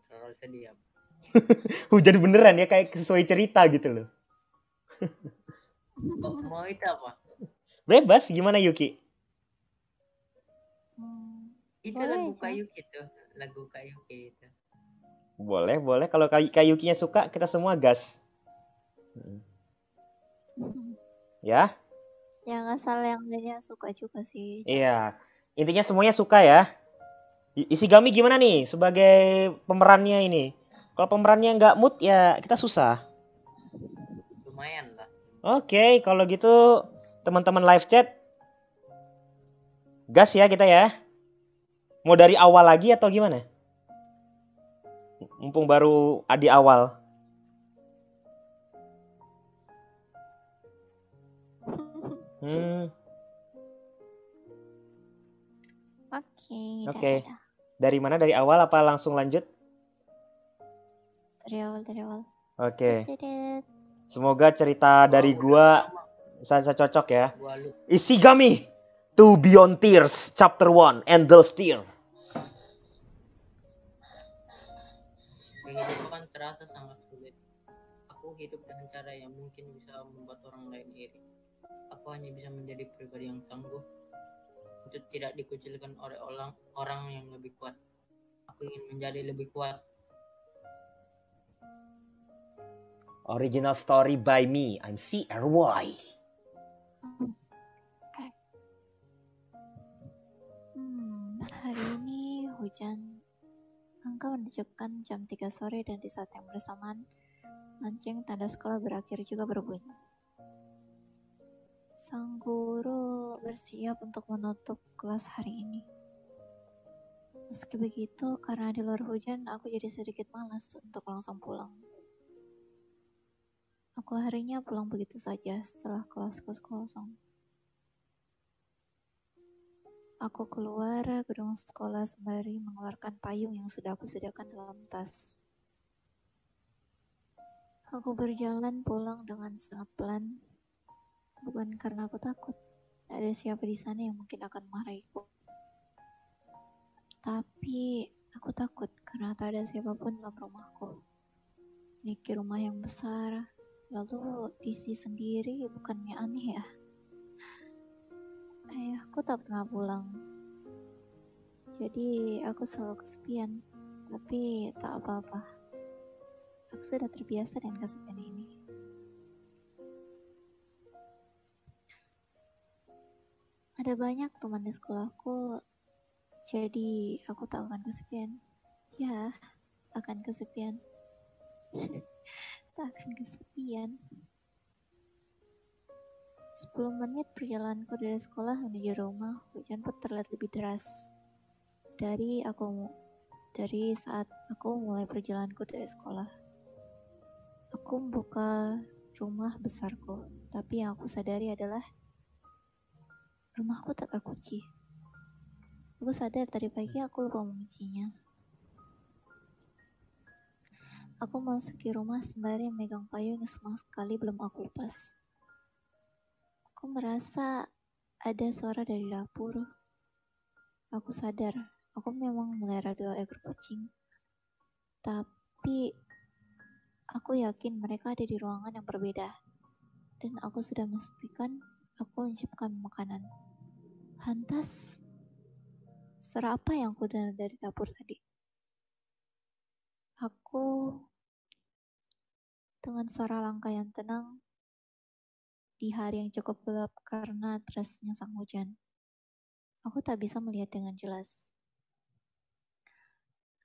terlalu sedih. Hujan beneran ya, kayak sesuai cerita gitu loh. Mau itu apa? Bebas, gimana Yuki? Itu Boleh lagu aja. Kayuki itu, lagu Kayuki itu. Boleh. Kalau Yukinya suka, kita semua gas. Ya? Yang asal yang lainnya suka juga sih. Iya. Intinya semuanya suka ya. Ishigami gimana nih sebagai pemerannya ini? Kalau pemerannya nggak mood ya kita susah. Lumayan lah. Oke, kalau gitu teman-teman live chat gas ya kita ya. Mau dari awal lagi atau gimana? Mumpung baru di awal. Oke. Dari mana? Dari awal apa langsung lanjut? Dari awal. Oke. Semoga cerita dari gua bisa cocok ya. Ishigami To Beyond Tears Chapter 1 Endless Tear. Kehidupan terasa sangat sulit. Aku hidup dengan cara yang mungkin bisa membuat orang lain iri. Aku hanya bisa menjadi pribadi yang tangguh untuk tidak dikucilkan oleh orang yang lebih kuat. Aku ingin menjadi lebih kuat. Original story by me. I'm CRY. Hari ini hujan. Angka menunjukkan jam 3 sore dan di saat yang bersamaan, lonceng tanda sekolah berakhir juga berbunyi. Sang guru bersiap untuk menutup kelas hari ini. Meski begitu, karena di luar hujan, aku jadi sedikit malas untuk langsung pulang. Aku harinya pulang begitu saja setelah kelas kosong. Aku keluar gedung sekolah sembari mengeluarkan payung yang sudah aku sediakan dalam tas. Aku berjalan pulang dengan sangat pelan, bukan karena aku takut. Ada siapa di sana yang mungkin akan memarahiku. Tapi aku takut karena tak ada siapapun dalam rumahku. Niki rumah yang besar, lalu isi sendiri, bukannya aneh ya? Ayahku tak pernah pulang. Jadi aku selalu kesepian, tapi tak apa-apa. Aku sudah terbiasa dengan kesepian ini. Ada banyak teman di sekolahku, jadi aku tak akan kesepian. Ya, akan kesepian. Tak akan kesepian. 10 menit perjalananku dari sekolah menuju rumah, hujan pun terlihat lebih deras. Dari saat aku mulai perjalananku dari sekolah. Aku membuka rumah besarku, tapi yang aku sadari adalah rumahku tak terkunci. Aku sadar tadi pagi aku lupa menguncinya. Aku memasuki rumah sembari memegang payung yang sama sekali belum aku lepas. Aku merasa ada suara dari dapur. Aku sadar, aku memang melihara 2 ekor kucing. Tapi aku yakin mereka ada di ruangan yang berbeda. Dan aku sudah memastikan aku menciptakan makanan. Lantas, suara apa yang aku dengar dari dapur tadi? Aku dengan suara langkah yang tenang di hari yang cukup gelap karena derasnya sang hujan. Aku tak bisa melihat dengan jelas.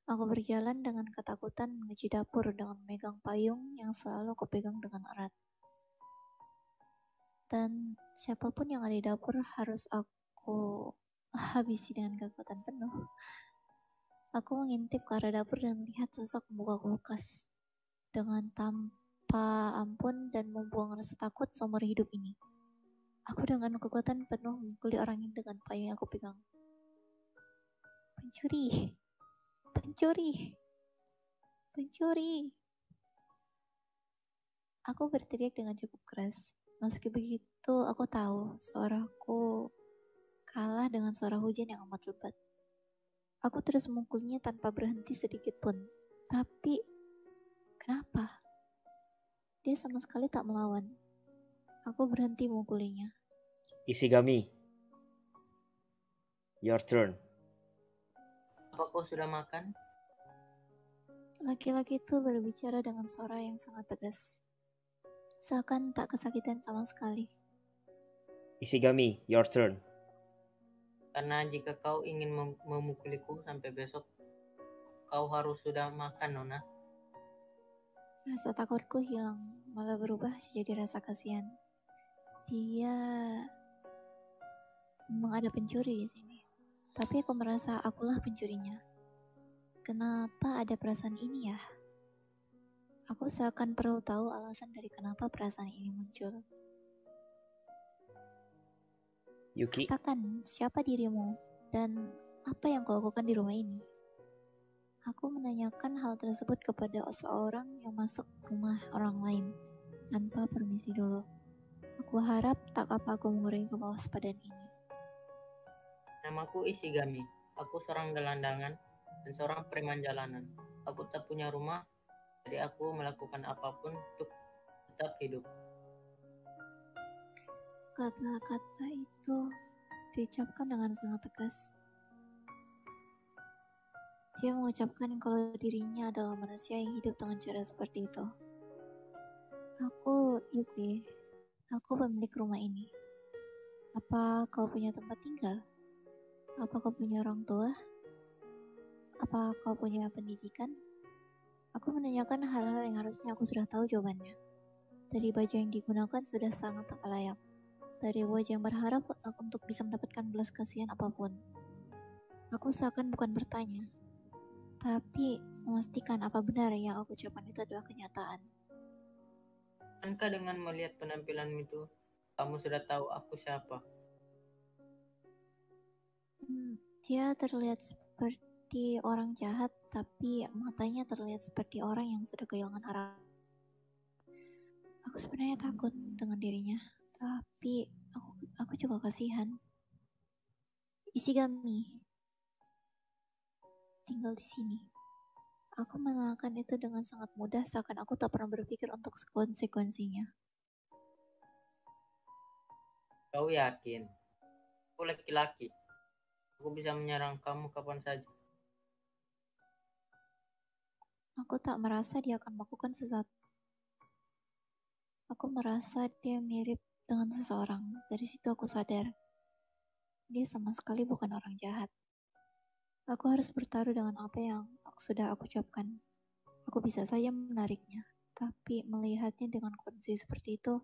Aku berjalan dengan ketakutan menuju dapur dengan memegang payung yang selalu aku pegang dengan erat. Dan siapapun yang ada di dapur harus aku habisi dengan kekuatan penuh. Aku mengintip ke arah dapur dan melihat sosok membuka kulkas dengan tanpa ampun dan membuang rasa takut seumur hidup ini. Aku dengan kekuatan penuh memukuli orang ini dengan payung yang aku pegang. Pencuri! Aku berteriak dengan cukup keras. Meski begitu, aku tahu suaraku kalah dengan suara hujan yang amat lebat. Aku terus memukulnya tanpa berhenti sedikit pun. Tapi, kenapa? Dia sama sekali tak melawan. Aku berhenti memukulinya. Ishigami, your turn. Apa kau sudah makan? Laki-laki itu berbicara dengan suara yang sangat tegas. Seakan tak kesakitan sama sekali. Ishigami, your turn. Karena jika kau ingin memukuliku sampai besok, kau harus sudah makan, Nona. Rasa takutku hilang, malah berubah jadi rasa kasihan. Dia memang ada pencuri di sini. Tapi aku merasa akulah pencurinya. Kenapa ada perasaan ini ya? Aku seakan perlu tahu alasan dari kenapa perasaan ini muncul. Yuki, Katakan, siapa dirimu? Dan apa yang kau lakukan di rumah ini? Aku menanyakan hal tersebut kepada seorang yang masuk rumah orang lain tanpa permisi dulu. Aku harap tak apa aku mengurangi kewaspadaan ini. Namaku Ishigami. Aku seorang gelandangan dan seorang preman jalanan. Aku tak punya rumah, jadi aku melakukan apapun untuk tetap hidup. Kata-kata itu diucapkan dengan sangat tegas. Dia mengucapkan kalau dirinya adalah manusia yang hidup dengan cara seperti itu. Aku Yuki. Aku pemilik rumah ini. Apa kau punya tempat tinggal? Apa kau punya orang tua? Apa kau punya pendidikan? Aku menanyakan hal-hal yang harusnya aku sudah tahu jawabannya. Dari baju yang digunakan sudah sangat tak layak. Dari wajah yang berharap untuk bisa mendapatkan belas kasihan apapun. Aku seakan bukan bertanya, tapi memastikan apa benar yang aku ucapkan itu adalah kenyataan. Bukankah dengan melihat penampilan itu, kamu sudah tahu aku siapa? Dia terlihat seperti orang jahat, tapi matanya terlihat seperti orang yang sudah kehilangan arah. Aku sebenarnya takut dengan dirinya, tapi aku juga kasihan. Ishigami tinggal di sini. Aku menolakkan itu dengan sangat mudah, seakan aku tak pernah berpikir untuk konsekuensinya. Kau yakin? Aku laki-laki. Aku bisa menyerang kamu kapan saja. Aku tak merasa dia akan melakukan sesuatu. Aku merasa dia mirip dengan seseorang. Dari situ aku sadar, dia sama sekali bukan orang jahat. Aku harus bertaruh dengan apa yang sudah aku ucapkan. Aku bisa saja menariknya, tapi melihatnya dengan kondisi seperti itu,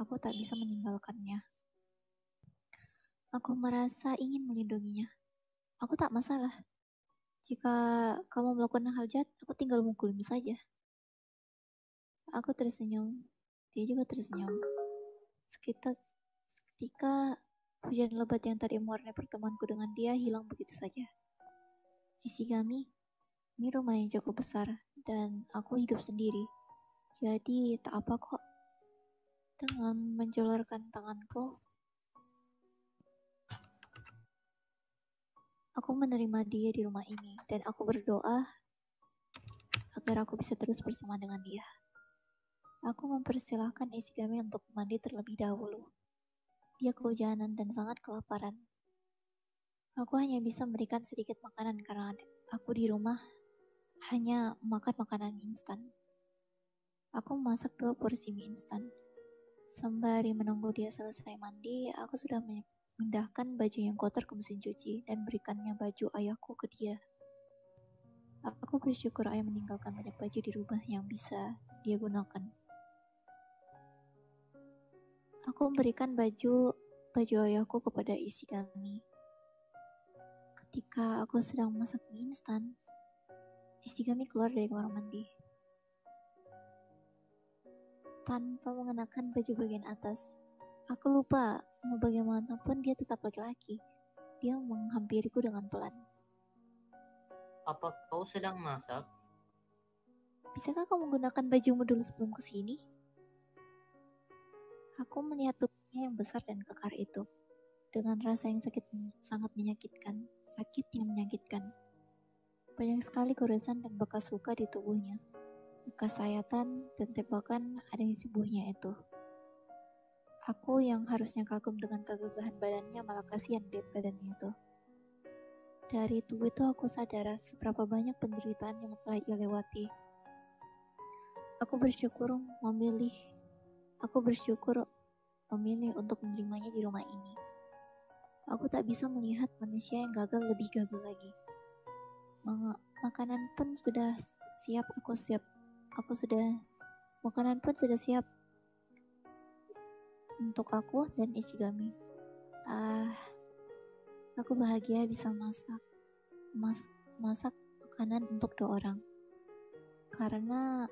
aku tak bisa meninggalkannya. Aku merasa ingin melindunginya. Aku tak masalah. Jika kamu melakukan hal jahat, aku tinggal mukulmu saja. Aku tersenyum. Dia juga tersenyum. Ketika hujan lebat yang tadi mewarnai pertemuanku dengan dia hilang begitu saja. Ishigami, ini rumah yang cukup besar dan aku hidup sendiri. Jadi tak apa kok. Dengan menjulurkan tanganku, aku menerima dia di rumah ini dan aku berdoa agar aku bisa terus bersama dengan dia. Aku mempersilahkan Ishigami untuk mandi terlebih dahulu. Dia kehujanan dan sangat kelaparan. Aku hanya bisa memberikan sedikit makanan karena aku di rumah hanya makan makanan instan. Aku memasak 2 porsi mie instan. Sembari menunggu dia selesai mandi, aku sudah memindahkan baju yang kotor ke mesin cuci dan berikannya baju ayahku ke dia. Aku bersyukur ayah meninggalkan banyak baju di rumah yang bisa dia gunakan. Aku memberikan baju ayahku kepada Ishigami. Ketika aku sedang memasak mie instan, Ishigami keluar dari kamar mandi. Tanpa mengenakan baju bagian atas. Aku lupa, mau bagaimanapun dia tetap laki-laki. Dia menghampiriku dengan pelan. Apa kau sedang masak? Bisakah kau menggunakan bajumu dulu sebelum kesini? Aku melihat tubuhnya yang besar dan kekar itu. Dengan rasa yang sangat menyakitkan. Sakit yang menyakitkan. Banyak sekali goresan dan bekas luka di tubuhnya. Bekas sayatan dan tembakan ada di tubuhnya itu. Aku yang harusnya kagum dengan kegagahan badannya malah kasihan lihat badannya itu. Dari tubuh itu aku sadar seberapa banyak penderitaan yang telah ia lewati. Aku bersyukur memilih untuk menerimanya di rumah ini. Aku tak bisa melihat manusia yang gagal lebih gagal lagi. Makanan pun sudah siap. Makanan pun sudah siap untuk aku dan Ishigami. Aku bahagia bisa masak makanan untuk 2 orang. Karena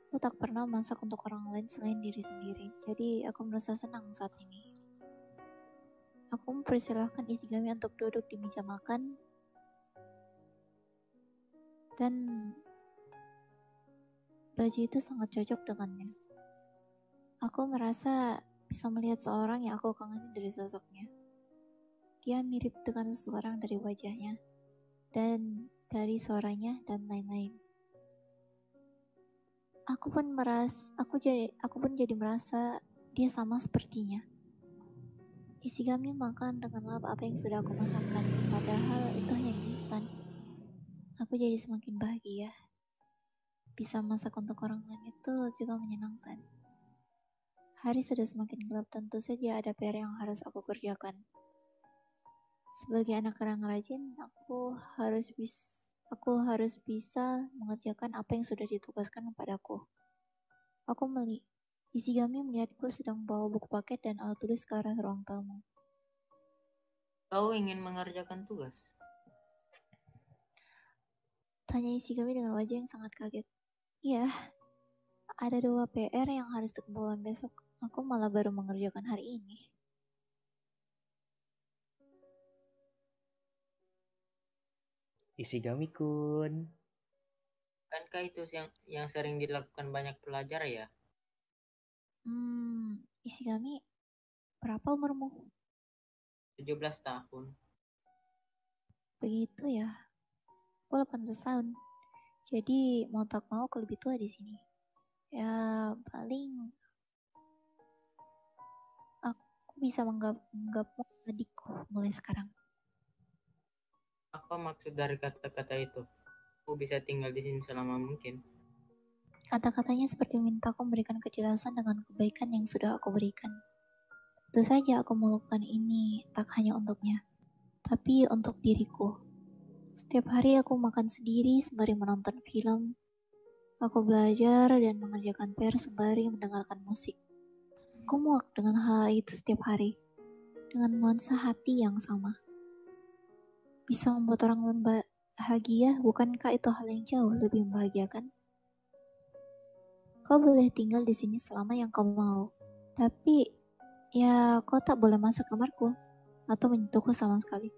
aku tak pernah masak untuk orang lain selain diri sendiri. Jadi aku merasa senang saat ini. Aku mempersilahkan Ishigami untuk duduk di meja makan. Dan baju itu sangat cocok dengannya. Aku merasa bisa melihat seorang yang aku kagumi dari sosoknya. Dia mirip dengan seseorang dari wajahnya dan dari suaranya dan lain-lain. Aku pun jadi merasa dia sama sepertinya. Ishigami makan dengan lahap apa yang sudah aku masakkan, padahal itu hanya mie instan. Aku jadi semakin bahagia. Bisa masak untuk orang lain itu juga menyenangkan. Hari sudah semakin gelap, tentu saja ada PR yang harus aku kerjakan. Sebagai anak yang rajin, aku harus bisa mengerjakan apa yang sudah ditugaskan kepadaku. Ishigami melihatku sedang membawa buku paket dan alat tulis ke arah ruang tamu. Kau ingin mengerjakan tugas? Tanya Ishigami dengan wajah yang sangat kaget. Iya, ada 2 PR yang harus dikumpulkan besok. Aku malah baru mengerjakan hari ini. Ishigami-kun. Kankah itu yang sering dilakukan banyak pelajar ya? Ishigami, berapa umurmu? 17 tahun. Begitu ya. Aku 18 tahun. Jadi mau tak mau aku lebih tua di sini. Ya paling aku bisa menganggapmu adikku mulai sekarang. Apa maksud dari kata-kata itu? Aku bisa tinggal di sini selama mungkin. Kata-katanya seperti meminta aku memberikan kejelasan dengan kebaikan yang sudah aku berikan. Tentu saja aku melakukan ini tak hanya untuknya, tapi untuk diriku. Setiap hari aku makan sendiri sembari menonton film. Aku belajar dan mengerjakan PR sembari mendengarkan musik. Aku muak dengan hal itu setiap hari, dengan nuansa hati yang sama. Bisa membuat orang lain bahagia, bukankah itu hal yang jauh lebih membahagiakan? Kau boleh tinggal di sini selama yang kau mau, tapi ya kau tak boleh masuk kamarku atau menyentuhku sama sekali.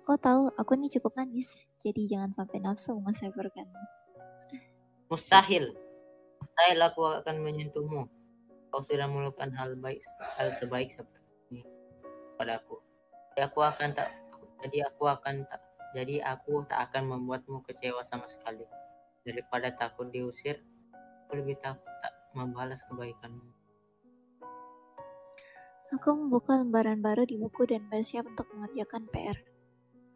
Kau tahu aku ini cukup manis, jadi jangan sampai nafsu mengeseberkanmu. Mustahil aku akan menyentuhmu. Kau sudah melakukan hal sebaik seperti ini padaku. Jadi aku tak akan membuatmu kecewa sama sekali. Daripada takut diusir, aku lebih takut tak membalas kebaikanmu. Aku membuka lembaran baru di buku dan bersiap untuk mengerjakan PR.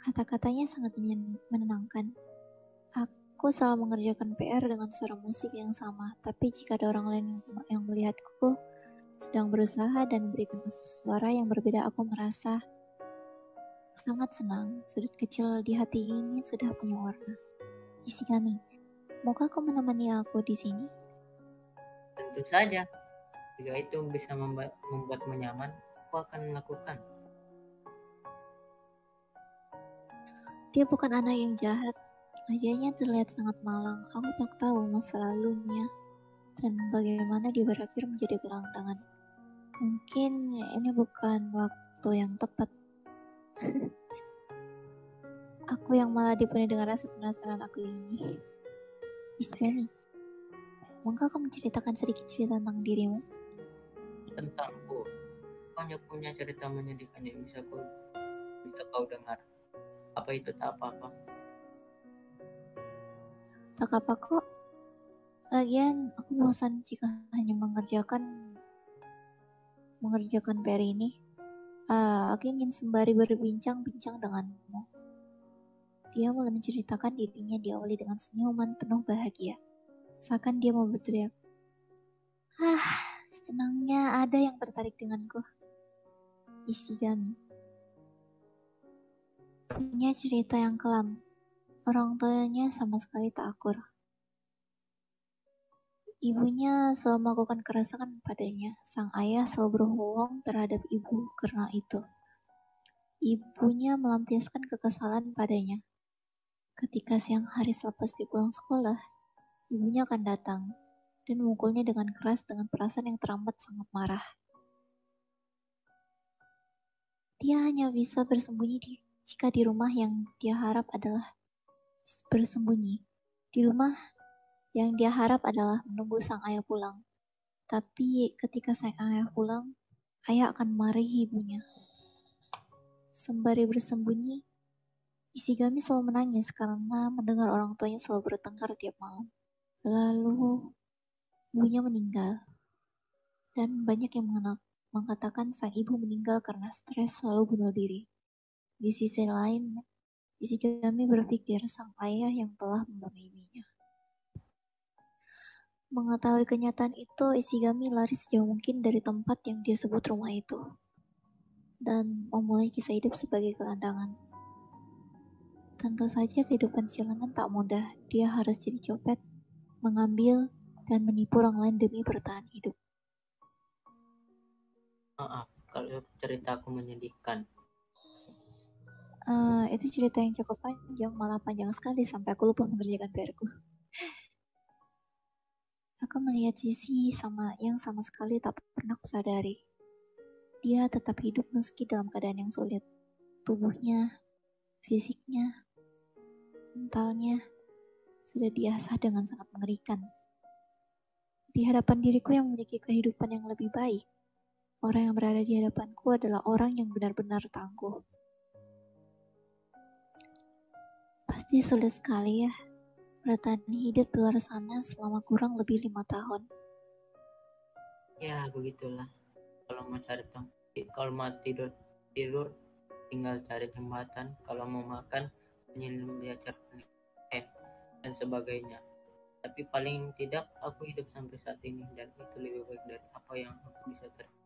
Kata-katanya sangat menenangkan. Aku selalu mengerjakan PR dengan suara musik yang sama, tapi jika ada orang lain yang melihatku sedang berusaha dan memberikan suara yang berbeda, aku merasa sangat senang. Sudut kecil di hati ini sudah punya warna. Ishigami, maukah kau menemani aku di sini? Tentu saja. Jika itu bisa membuatmu nyaman, aku akan melakukan. Dia bukan anak yang jahat. Wajahnya terlihat sangat malang. Aku tak tahu masa lalunya dan bagaimana dia berakhir menjadi gelandangan. Mungkin ini bukan waktu yang tepat. Aku yang malah dipenuhi dengan rasa penasaran aku ini. Ishigami, maukah kau menceritakan sedikit cerita tentang dirimu? Tentangku, hanya punya cerita menyedihkan yang bisa kau dengar. Apa itu tak apa-apa? Tak apa kok. Lagian aku bosan jika hanya mengerjakan PR ini. Aku ingin sembari berbincang-bincang denganmu. Dia mulai menceritakan dirinya diawali dengan senyuman penuh bahagia. Seakan dia mau berteriak. Senangnya ada yang tertarik denganku. Ishigami. Punya cerita yang kelam. Orang tuanya sama sekali tak akur. Ibunya selalu melakukan kekerasan padanya. Sang ayah selalu berbohong terhadap ibu karena itu. Ibunya melampiaskan kekesalan padanya. Ketika siang hari selepas dia pulang sekolah, ibunya akan datang dan memukulnya dengan keras dengan perasaan yang teramat sangat marah. Dia hanya bisa bersembunyi jika di rumah yang dia harap adalah bersembunyi. Di rumah yang dia harap adalah menunggu sang ayah pulang. Tapi ketika sang ayah pulang, ayah akan marahi ibunya. Sembari bersembunyi, Ishigami selalu menangis karena mendengar orang tuanya selalu bertengkar tiap malam. Lalu, ibunya meninggal. Dan banyak yang mengatakan sang ibu meninggal karena stres selalu bunuh diri. Di sisi lain, Ishigami berpikir sang ayah yang telah membunuh ibunya. Mengetahui kenyataan itu, Ishigami lari sejauh mungkin dari tempat yang dia sebut rumah itu. Dan memulai kisah hidup sebagai gelandangan. Tentu saja kehidupan jalanan tak mudah. Dia harus jadi copet, mengambil, dan menipu orang lain demi bertahan hidup. Maaf kalau ceritaku menyedihkan. Itu cerita yang cukup panjang, malah panjang sekali sampai aku lupa mengerjakan PR-ku. Aku melihat sisi yang sama sekali tak pernah aku sadari. Dia tetap hidup meski dalam keadaan yang sulit. Tubuhnya, fisiknya, mentalnya sudah diasah dengan sangat mengerikan. Di hadapan diriku yang memiliki kehidupan yang lebih baik, orang yang berada di hadapanku adalah orang yang benar-benar tangguh. Pasti sulit sekali ya bertahan hidup di luar sana selama kurang lebih 5 tahun. Ya begitulah. Kalau mau tidur tinggal cari jembatan. Kalau mau makan minum biasa dan sebagainya. Tapi paling tidak aku hidup sampai saat ini dan itu lebih baik dari apa yang aku bisa terima.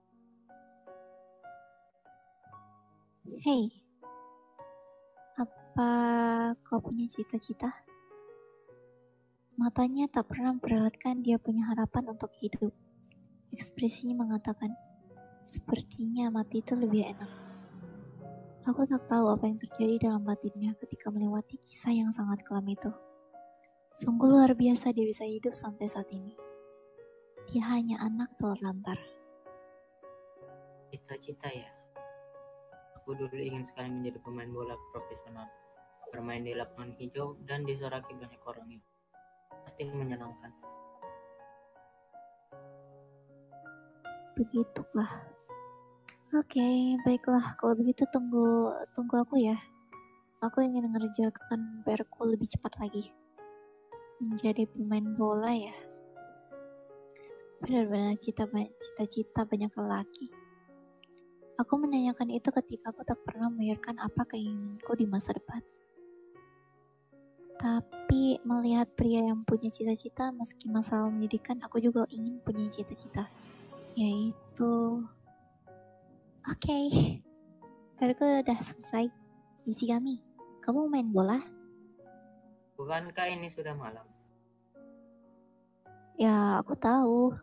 Hey, apa kau punya cita-cita? Matanya tak pernah memperlihatkan dia punya harapan untuk hidup. Ekspresinya mengatakan, sepertinya mati itu lebih enak. Aku tak tahu apa yang terjadi dalam batinnya ketika melewati kisah yang sangat kelam itu. Sungguh luar biasa dia bisa hidup sampai saat ini. Dia hanya anak terlantar. Cita-cita ya. Aku dulu ingin sekali menjadi pemain bola profesional. Bermain di lapangan hijau dan disoraki banyak orang itu. Pasti menyenangkan. Begitulah. Oke, baiklah. Kalau begitu tunggu aku ya. Aku ingin mengerjakan PR-ku lebih cepat lagi. Menjadi pemain bola ya. Benar-benar cita-cita banyak lelaki. Aku menanyakan itu ketika aku tak pernah memikirkan apa keinginanku di masa depan. Tapi melihat pria yang punya cita-cita meski masalah menyedihkan, aku juga ingin punya cita-cita. Yaitu... Oke. PR-ku udah selesai. Ishigami, kamu main bola? Bukankah ini sudah malam? Ya, aku tahu.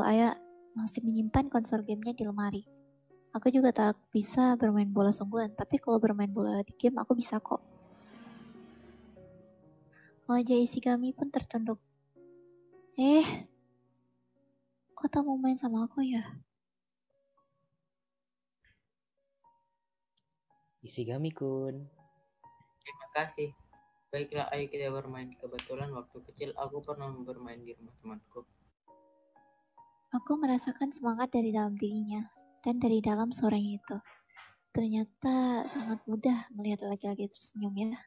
Ayah masih menyimpan konsol gamenya di lemari. Aku juga tak bisa bermain bola sungguhan, tapi kalau bermain bola di game aku bisa kok. Wajah Ishigami pun tertunduk. Kok tak mau main sama aku ya? Ishigami-kun. Terima kasih. Baiklah, ayo kita bermain. Kebetulan waktu kecil aku pernah bermain di rumah temanku. Aku merasakan semangat dari dalam dirinya dan dari dalam suaranya itu. Ternyata sangat mudah melihat laki-laki tersenyum ya.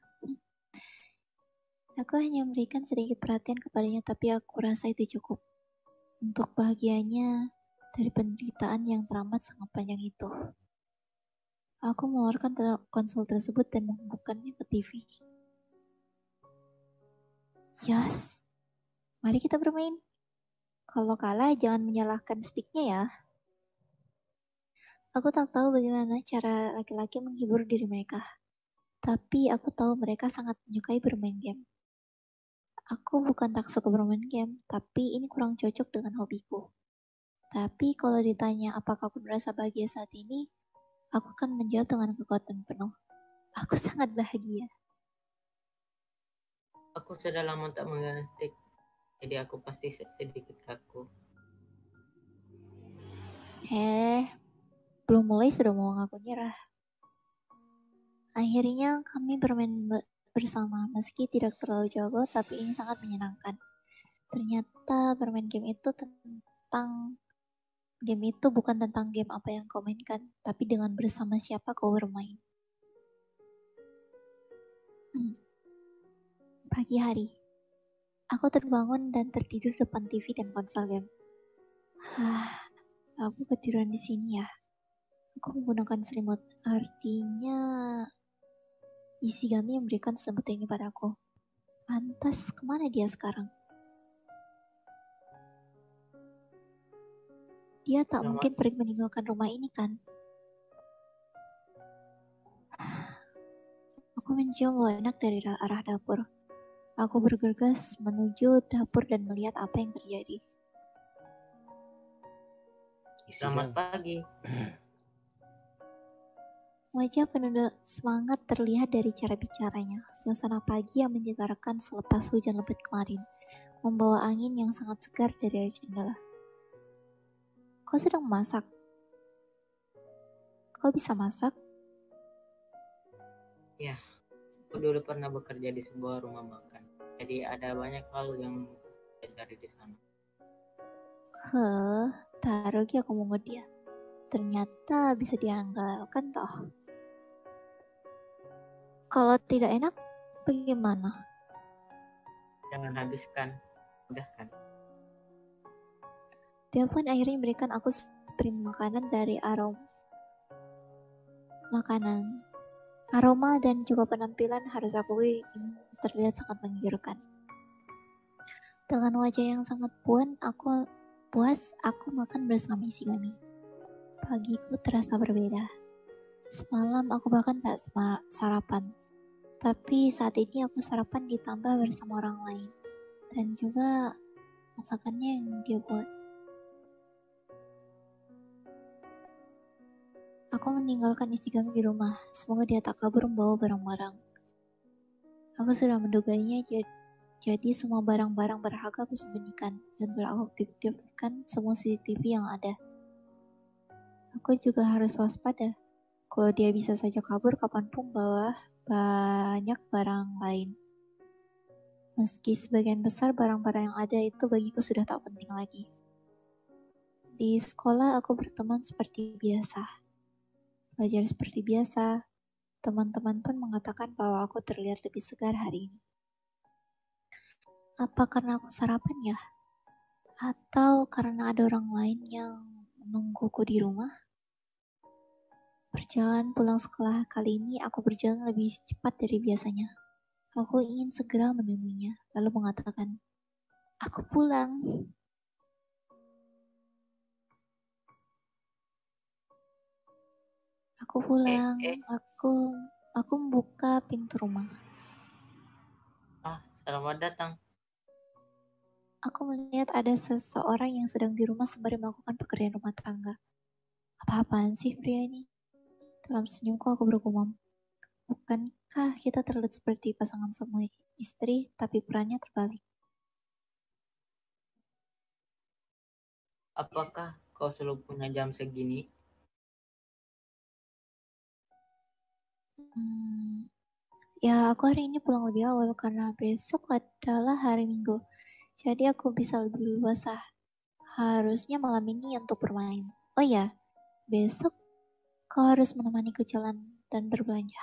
Aku hanya memberikan sedikit perhatian kepadanya, tapi aku rasa itu cukup untuk bahagianya dari penderitaan yang teramat sangat panjang itu. Aku mengeluarkan konsol tersebut dan menghubungkannya ke TV. Yes, mari kita bermain. Kalau kalah jangan menyalahkan sticknya ya. Aku tak tahu bagaimana cara laki-laki menghibur diri mereka. Tapi aku tahu mereka sangat menyukai bermain game. Aku bukan tak suka bermain game, tapi ini kurang cocok dengan hobiku. Tapi kalau ditanya apakah aku merasa bahagia saat ini, aku akan menjawab dengan kekuatan penuh. Aku sangat bahagia. Aku sudah lama tak memegang stick, jadi aku pasti sedikit kaku. Belum mulai sudah mau ngaku nyerah. Akhirnya kami bermain bersama, meski tidak terlalu jago, tapi ini sangat menyenangkan. Ternyata bermain game itu bukan tentang game apa yang kau mainkan, tapi dengan bersama siapa kau bermain. Pagi hari, aku terbangun dan tertidur depan TV dan konsol game. Aku ketiduran di sini ya. Aku menggunakan selimut, artinya Ishigami yang memberikan selimut ini padaku. Lantas kemana dia sekarang? Dia tak mungkin pergi meninggalkan rumah ini kan? Aku mencium bau enak dari arah dapur. Aku bergegas menuju dapur dan melihat apa yang terjadi. Selamat pagi. Wajah penuh semangat terlihat dari cara bicaranya. Suasana pagi yang menyegarkan selepas hujan lebat kemarin, membawa angin yang sangat segar dari jendela. Kau sedang masak? Kau bisa masak? Ya, aku dulu pernah bekerja di sebuah rumah makan. Jadi ada banyak hal yang saya cari di sana. Taruh aku mau dia. Ternyata bisa diandalkan toh. Kalau tidak enak, bagaimana? Jangan habiskan, udah kan? Dia pun akhirnya memberikan aku sepiring makanan dari aroma dan juga penampilan harus akui ini terlihat sangat menggiurkan. Dengan wajah yang sangat puas, aku makan bersama Ishigami. Pagiku terasa berbeda. Semalam aku bahkan tak sarapan. Tapi saat ini aku sarapan ditambah bersama orang lain. Dan juga masakannya yang dia buat. Aku meninggalkan Ishigami di rumah. Semoga dia tak kabur membawa barang-barang. Aku sudah menduganya, jadi semua barang-barang berharga aku sembunyikan dan beraktifkan semua CCTV yang ada. Aku juga harus waspada. Kalau dia bisa saja kabur kapanpun bawa banyak barang lain. Meski sebagian besar barang-barang yang ada itu bagiku sudah tak penting lagi. Di sekolah aku berteman seperti biasa. Belajar seperti biasa. Teman-teman pun mengatakan bahwa aku terlihat lebih segar hari ini. Apa karena aku sarapan ya? Atau karena ada orang lain yang menungguku di rumah? Perjalanan pulang sekolah kali ini aku berjalan lebih cepat dari biasanya. Aku ingin segera menemuinya, lalu mengatakan, "Aku pulang." Aku pulang. Aku membuka pintu rumah. Selamat datang. Aku melihat ada seseorang yang sedang di rumah sembari melakukan pekerjaan rumah tangga. Apa-apaan sih pria ini? Dalam senyumku aku bergumam. Bukankah kita terlihat seperti pasangan suami istri, tapi perannya terbalik? Apakah kau selalu punya jam segini? Ya, aku hari ini pulang lebih awal karena besok adalah hari Minggu. Jadi aku bisa lebih luasa. Harusnya malam ini untuk bermain. Oh ya, besok kau harus menemaniku jalan dan berbelanja.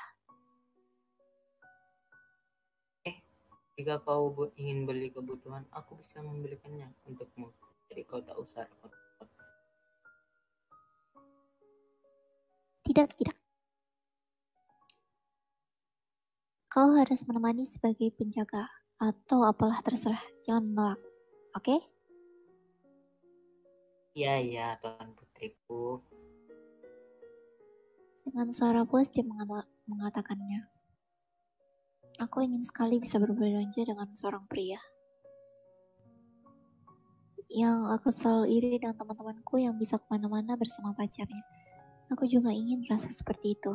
Jika kau ingin beli kebutuhan, aku bisa membelikannya untukmu. Jadi kau tak usah repot. Tidak. Kau harus menemani sebagai penjaga atau apalah terserah. Jangan menolak. Oke? Iya, Tuan Putriku. Dengan suara puas dia mengatakannya. Aku ingin sekali bisa berbelanja dengan seorang pria. Yang aku selalu iri dengan teman-temanku yang bisa kemana-mana bersama pacarnya. Aku juga ingin rasa seperti itu.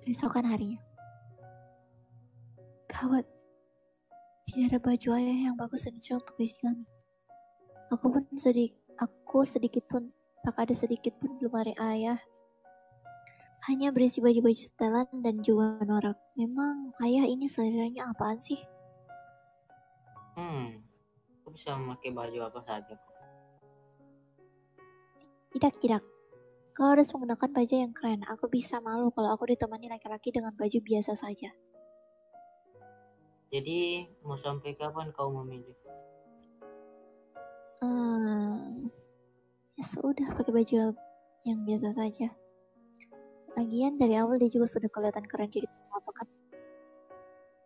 Keesokan harinya. Gawat. Tidak ada baju ayah yang bagus dan cocok untuk isi kami. Aku sedikit pun tak ada sedikit pun di lemari ayah. Hanya berisi baju-baju setelan dan juga norak. Memang ayah ini seleranya apaan sih? Aku bisa memakai baju apa saja kok. Tidak. Kau harus menggunakan baju yang keren. Aku bisa malu kalau aku ditemani laki-laki dengan baju biasa saja. Jadi mau sampai kapan kau memilih? Ya sudah, pakai baju yang biasa saja. Lagian dari awal dia juga sudah kelihatan keren, jadi apa kan?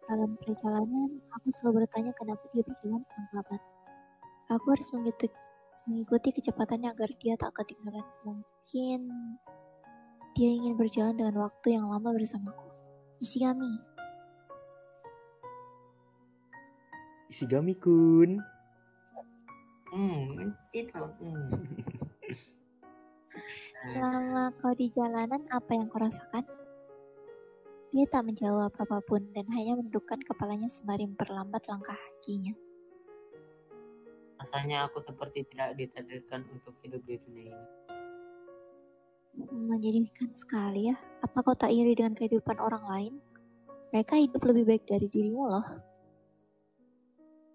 Dalam perjalanan, aku selalu bertanya kenapa dia berjalan sangat lambat. Aku harus mengikuti kecepatannya agar dia tak ketinggalan. Mungkin dia ingin berjalan dengan waktu yang lama bersamaku. Isigami-kun. Itu. Selama kau di jalanan, apa yang kau rasakan? Dia tak menjawab apapun dan hanya menundukkan kepalanya sembari memperlambat langkah kakinya. Rasanya aku seperti tidak ditakdirkan untuk hidup di dunia ini. Menjadikan sekali ya. Apa kau tak iri dengan kehidupan orang lain? Mereka hidup lebih baik dari dirimu loh.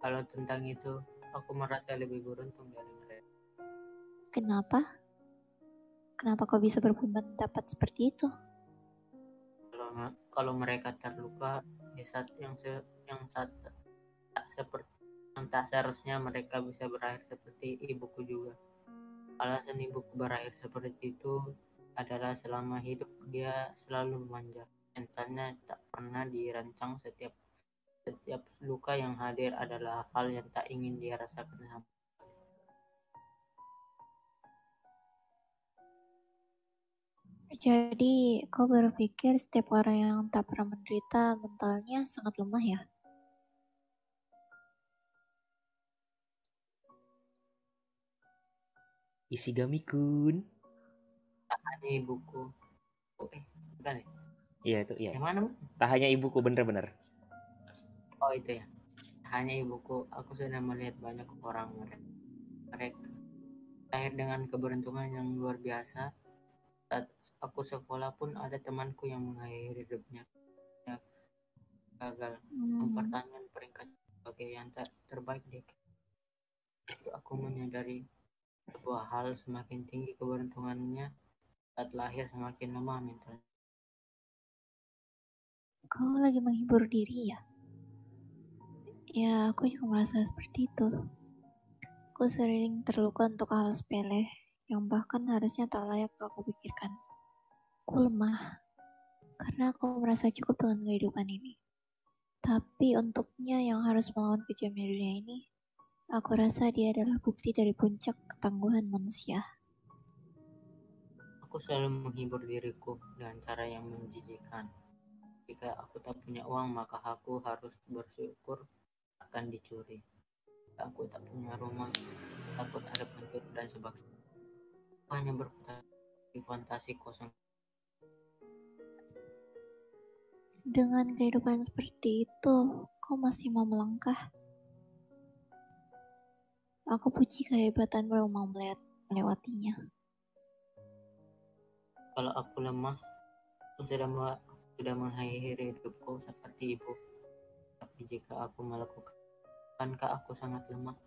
Kalau tentang itu, aku merasa lebih beruntung dari mereka. Kenapa? Kenapa kau bisa berpendapat seperti itu? Kalau mereka terluka di saat yang tak seharusnya mereka bisa berakhir seperti ibuku juga. Alasan ibuku berakhir seperti itu adalah selama hidup dia selalu manja. Mentalnya tak pernah dirancang. Setiap luka yang hadir adalah hal yang tak ingin dia rasakan sama. Jadi kau berpikir setiap orang yang tak pernah menderita mentalnya sangat lemah ya? Isigami-kun. Tak hanya ibuku. Bukan ya? Iya itu, iya. Yang mana? Tak hanya ibuku, bener-bener. Oh itu ya. Hanya ibuku, aku sudah melihat banyak orang mereka lahir dengan keberuntungan yang luar biasa. Saat aku sekolah pun ada temanku yang mengakhiri hidupnya gagal mempertahankan peringkat sebagai yang terbaik di itu. Aku menyadari sebuah hal, semakin tinggi keberuntungannya saat lahir semakin lemah mental. Kau lagi menghibur diri ya? Ya, aku juga merasa seperti itu. Aku sering terluka untuk hal sepele yang bahkan harusnya tak layak aku pikirkan. Aku lemah karena aku merasa cukup dengan kehidupan ini. Tapi untuknya yang harus melawan kejamnya dunia ini, aku rasa dia adalah bukti dari puncak ketangguhan manusia. Aku selalu menghibur diriku dengan cara yang menjijikan. Jika aku tak punya uang, maka aku harus bersyukur akan dicuri. Jika aku tak punya rumah, takut ada pencuri dan sebagainya. Aku hanya berfantasi fantasi kosong. Dengan kehidupan seperti itu, kau masih mau melangkah? Aku puji kehebatanmu mau melewatinya. Kalau aku lemah, aku sudah mengakhiri hidupku seperti ibu. Tapi jika aku melakukankah aku sangat lemah?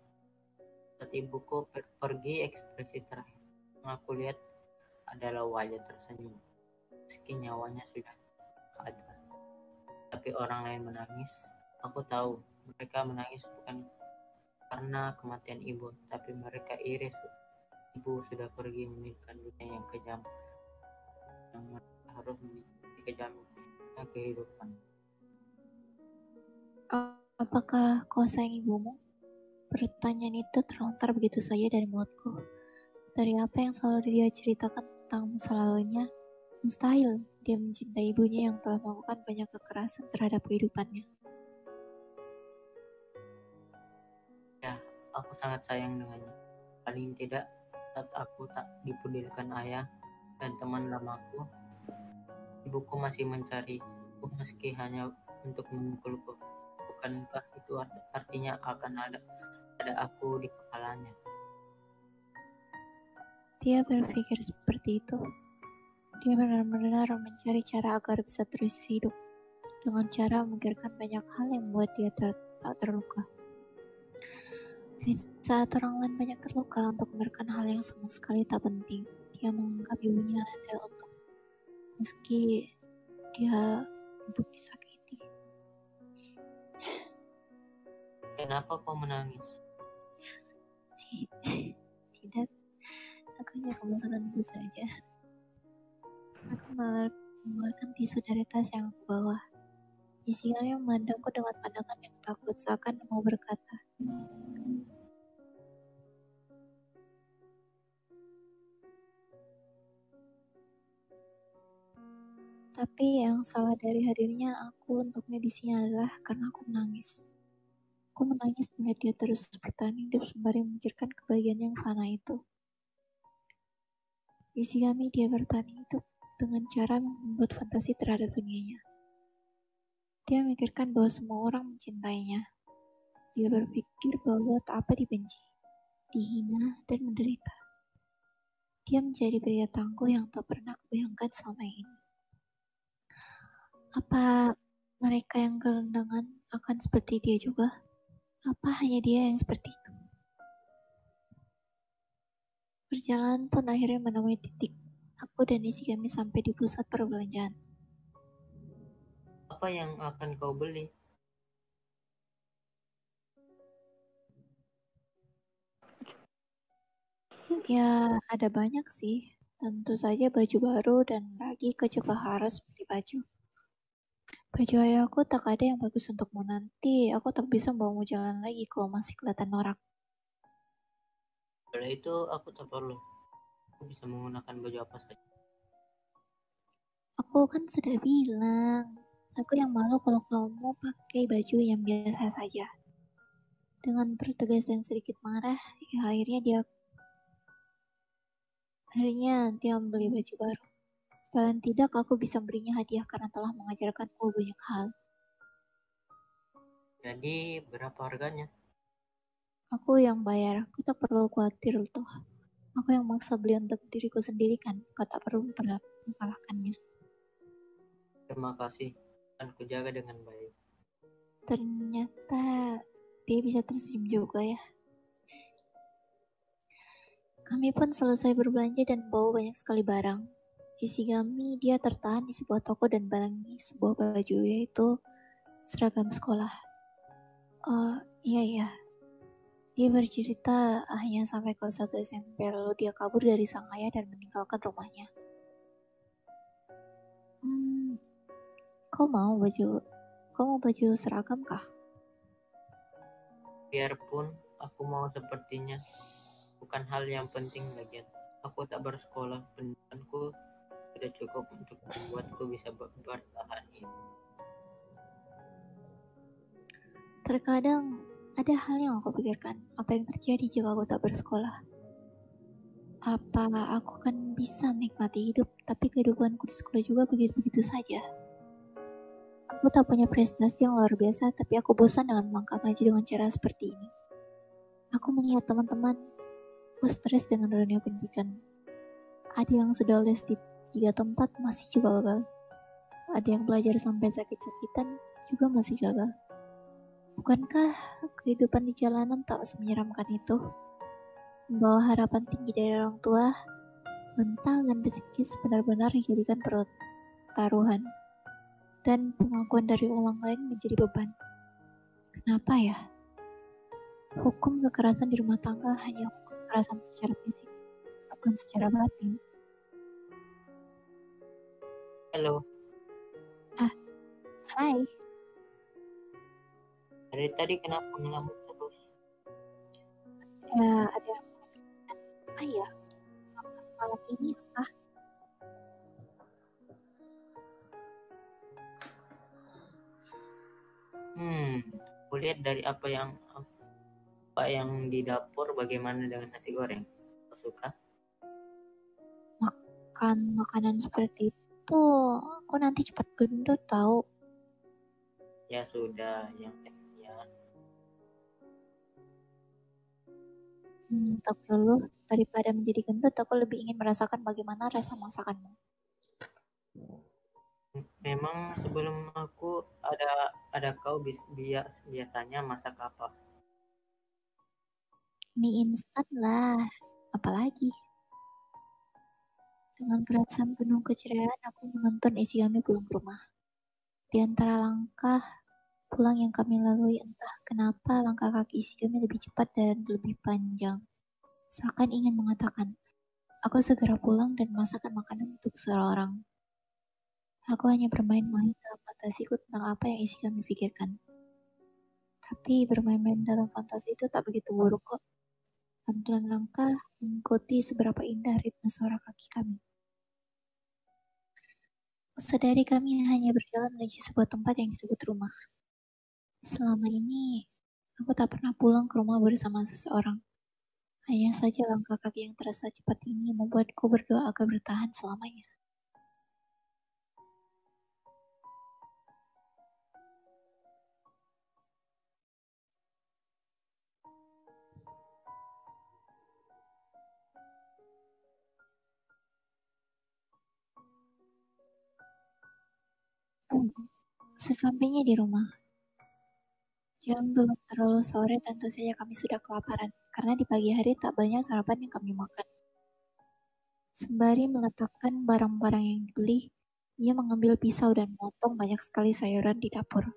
Saat ibuku pergi, ekspresi terakhir yang aku lihat adalah wajah tersenyum, meski nyawanya sudah ada. tapi orang lain menangis. Aku tahu mereka menangis bukan karena kematian ibu, tapi mereka iri ibu sudah pergi meninggalkan dunia yang kejam, yang mereka harus menikmati kejamnya kehidupan. Apakah kau sayang ibumu? Pertanyaan itu terlontar begitu saja dari mulutku. Dari apa yang selalu dia ceritakan tentang masa lalunya, mustahil dia mencintai ibunya yang telah melakukan banyak kekerasan terhadap kehidupannya. Ya, aku sangat sayang dengannya. Paling tidak saat aku tak dipedulikan ayah dan teman lamaku, ibuku masih mencariku meski hanya untuk memukulku. Bukankah itu artinya akan ada aku di kepalanya? Dia berpikir seperti itu. Dia benar-benar mencari cara agar bisa terus hidup dengan cara memikirkan banyak hal yang membuat dia tak terluka. Di saat orang lain banyak terluka untuk memikirkan hal yang sama sekali tak penting, dia menganggap ibunya ada untuk meski dia hidup disakiti. Kenapa kau menangis? Tidak, aku hanya kemasakan itu saja. Aku mengeluarkan tisu dari tas yang aku bawa. Isinya memandangku dengan pandangan yang takut, seakan mau berkata, tapi yang salah dari hadirnya aku untuknya di sini adalah karena aku menangis. Aku menangis melihat dia terus bertahan hidup sembari memikirkan kebahagiaan yang fana itu. Isi kami dia bertahan hidup dengan cara membuat fantasi terhadap dunianya. Dia memikirkan bahwa semua orang mencintainya. Dia berpikir bahwa tak apa dibenci, dihina, dan menderita. Dia menjadi pria tangguh yang tak pernah kubayangkan selama ini. Apa mereka yang gelandangan akan seperti dia juga? Apa hanya dia yang seperti itu? Perjalanan pun akhirnya menemui titik. Aku dan isi kami sampai di pusat perbelanjaan. Apa yang akan kau beli? Ya, ada banyak sih. Tentu saja baju baru dan lagi ke juga harus beli baju. Baju ayahku tak ada yang bagus untukmu nanti. Aku tak bisa membawamu jalan lagi kalau masih kelihatan norak. Kalau itu aku tak perlu. Aku bisa menggunakan baju apa saja. Aku kan sudah bilang, aku yang malu kalau kamu pakai baju yang biasa saja. Dengan bertegas dan sedikit marah, ya akhirnya dia membeli baju baru. Paling tidak aku bisa berinya hadiah karena telah mengajarkanku banyak hal. Jadi berapa harganya? Aku yang bayar, aku tak perlu khawatir toh. Aku yang maksa beli untuk diriku sendiri kan, kau tak perlu mempermasalahkannya. Terima kasih, akan kujaga dengan baik. Ternyata dia bisa tersenyum juga ya. Kami pun selesai berbelanja dan bawa banyak sekali barang. Isi kami dia tertahan di sebuah toko dan balangi sebuah baju, yaitu seragam sekolah. Iya. Dia bercerita hanya sampai kelas 1 SMP, lalu dia kabur dari sang ayah dan meninggalkan rumahnya. Kau mau baju seragam kah? Biarpun aku mau sepertinya, bukan hal yang penting lagian. Aku tak bersekolah, pendidikanku sudah cukup untuk membuatku bisa bertahan hidup. Terkadang ada hal yang aku pikirkan, apa yang terjadi jika aku tak bersekolah? Apa aku akan bisa menikmati hidup, tapi kehidupanku di sekolah juga begitu-begitu saja? Aku tak punya prestasi yang luar biasa, tapi aku bosan dengan melangkah maju dengan cara seperti ini. Aku melihat teman-teman, aku stres dengan dunia pendidikan. Ada yang sudah les di 3 tempat masih juga gagal. Ada yang belajar sampai sakit-sakitan juga masih gagal. Bukankah kehidupan di jalanan tak semenyeramkan itu? Membawa harapan tinggi dari orang tua, mental dan psikis benar-benar dijadikan pertaruhan. dan pengakuan dari orang lain menjadi beban. Kenapa ya? Hukum kekerasan di rumah tangga hanya hukum kekerasan secara fisik, bukan secara batin. Halo, Hai, dari tadi kenapa ngelamun terus? ya ada apa ya? Malam ini apa? Aku lihat dari apa yang di dapur, bagaimana dengan nasi goreng? Kau suka? Makan makanan seperti itu, aku nanti cepat gendut tahu. Ya sudah, yang ya. Tak perlu, daripada menjadi gendut, aku lebih ingin merasakan bagaimana rasa masakanmu. Memang sebelum aku ada kau biasanya masak apa? Mie instan lah, apalagi. Dengan perasaan penuh keceriaan, aku menonton Isigami pulang ke rumah. Di antara langkah pulang yang kami lalui, entah kenapa langkah kaki Isigami lebih cepat dan lebih panjang. Seakan ingin mengatakan, aku segera pulang dan masakan makanan untuk seseorang. Aku hanya bermain-main dalam fantasiku tentang apa yang Isigami pikirkan. Tapi bermain-main dalam fantasi itu tak begitu buruk kok. Pelan langkah mengikuti seberapa indah ritme suara kaki kami. Sadari kami hanya berjalan menuju sebuah tempat yang disebut rumah. Selama ini, aku tak pernah pulang ke rumah bersama seseorang. Hanya saja langkah kaki yang terasa cepat ini membuatku berdoa agar bertahan selamanya. Sesampainya di rumah, jam belum terlalu sore, tentu saja kami sudah kelaparan, karena di pagi hari tak banyak sarapan yang kami makan. Sembari meletakkan barang-barang yang dibeli, ia mengambil pisau dan memotong banyak sekali sayuran di dapur.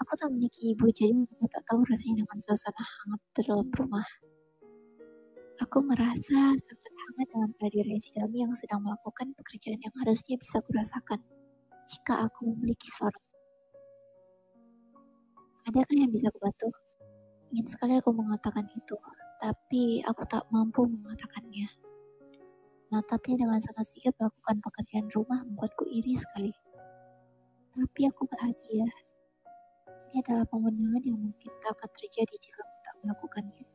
Aku tak memiliki ibu, jadi aku tak tahu rasanya dengan suasana hangat di dalam rumah. Aku merasa sangat hangat dengan kehadiran Isigami yang sedang melakukan pekerjaan yang harusnya bisa kurasakan jika aku memiliki seorang. Adakah yang bisa kubantu? Ingin sekali aku mengatakan itu, tapi aku tak mampu mengatakannya. Menatapnya dengan sangat sigap melakukan pekerjaan rumah membuatku iri sekali. Tapi aku bahagia. Ini adalah pemandangan yang mungkin tak akan terjadi jika aku tak melakukannya.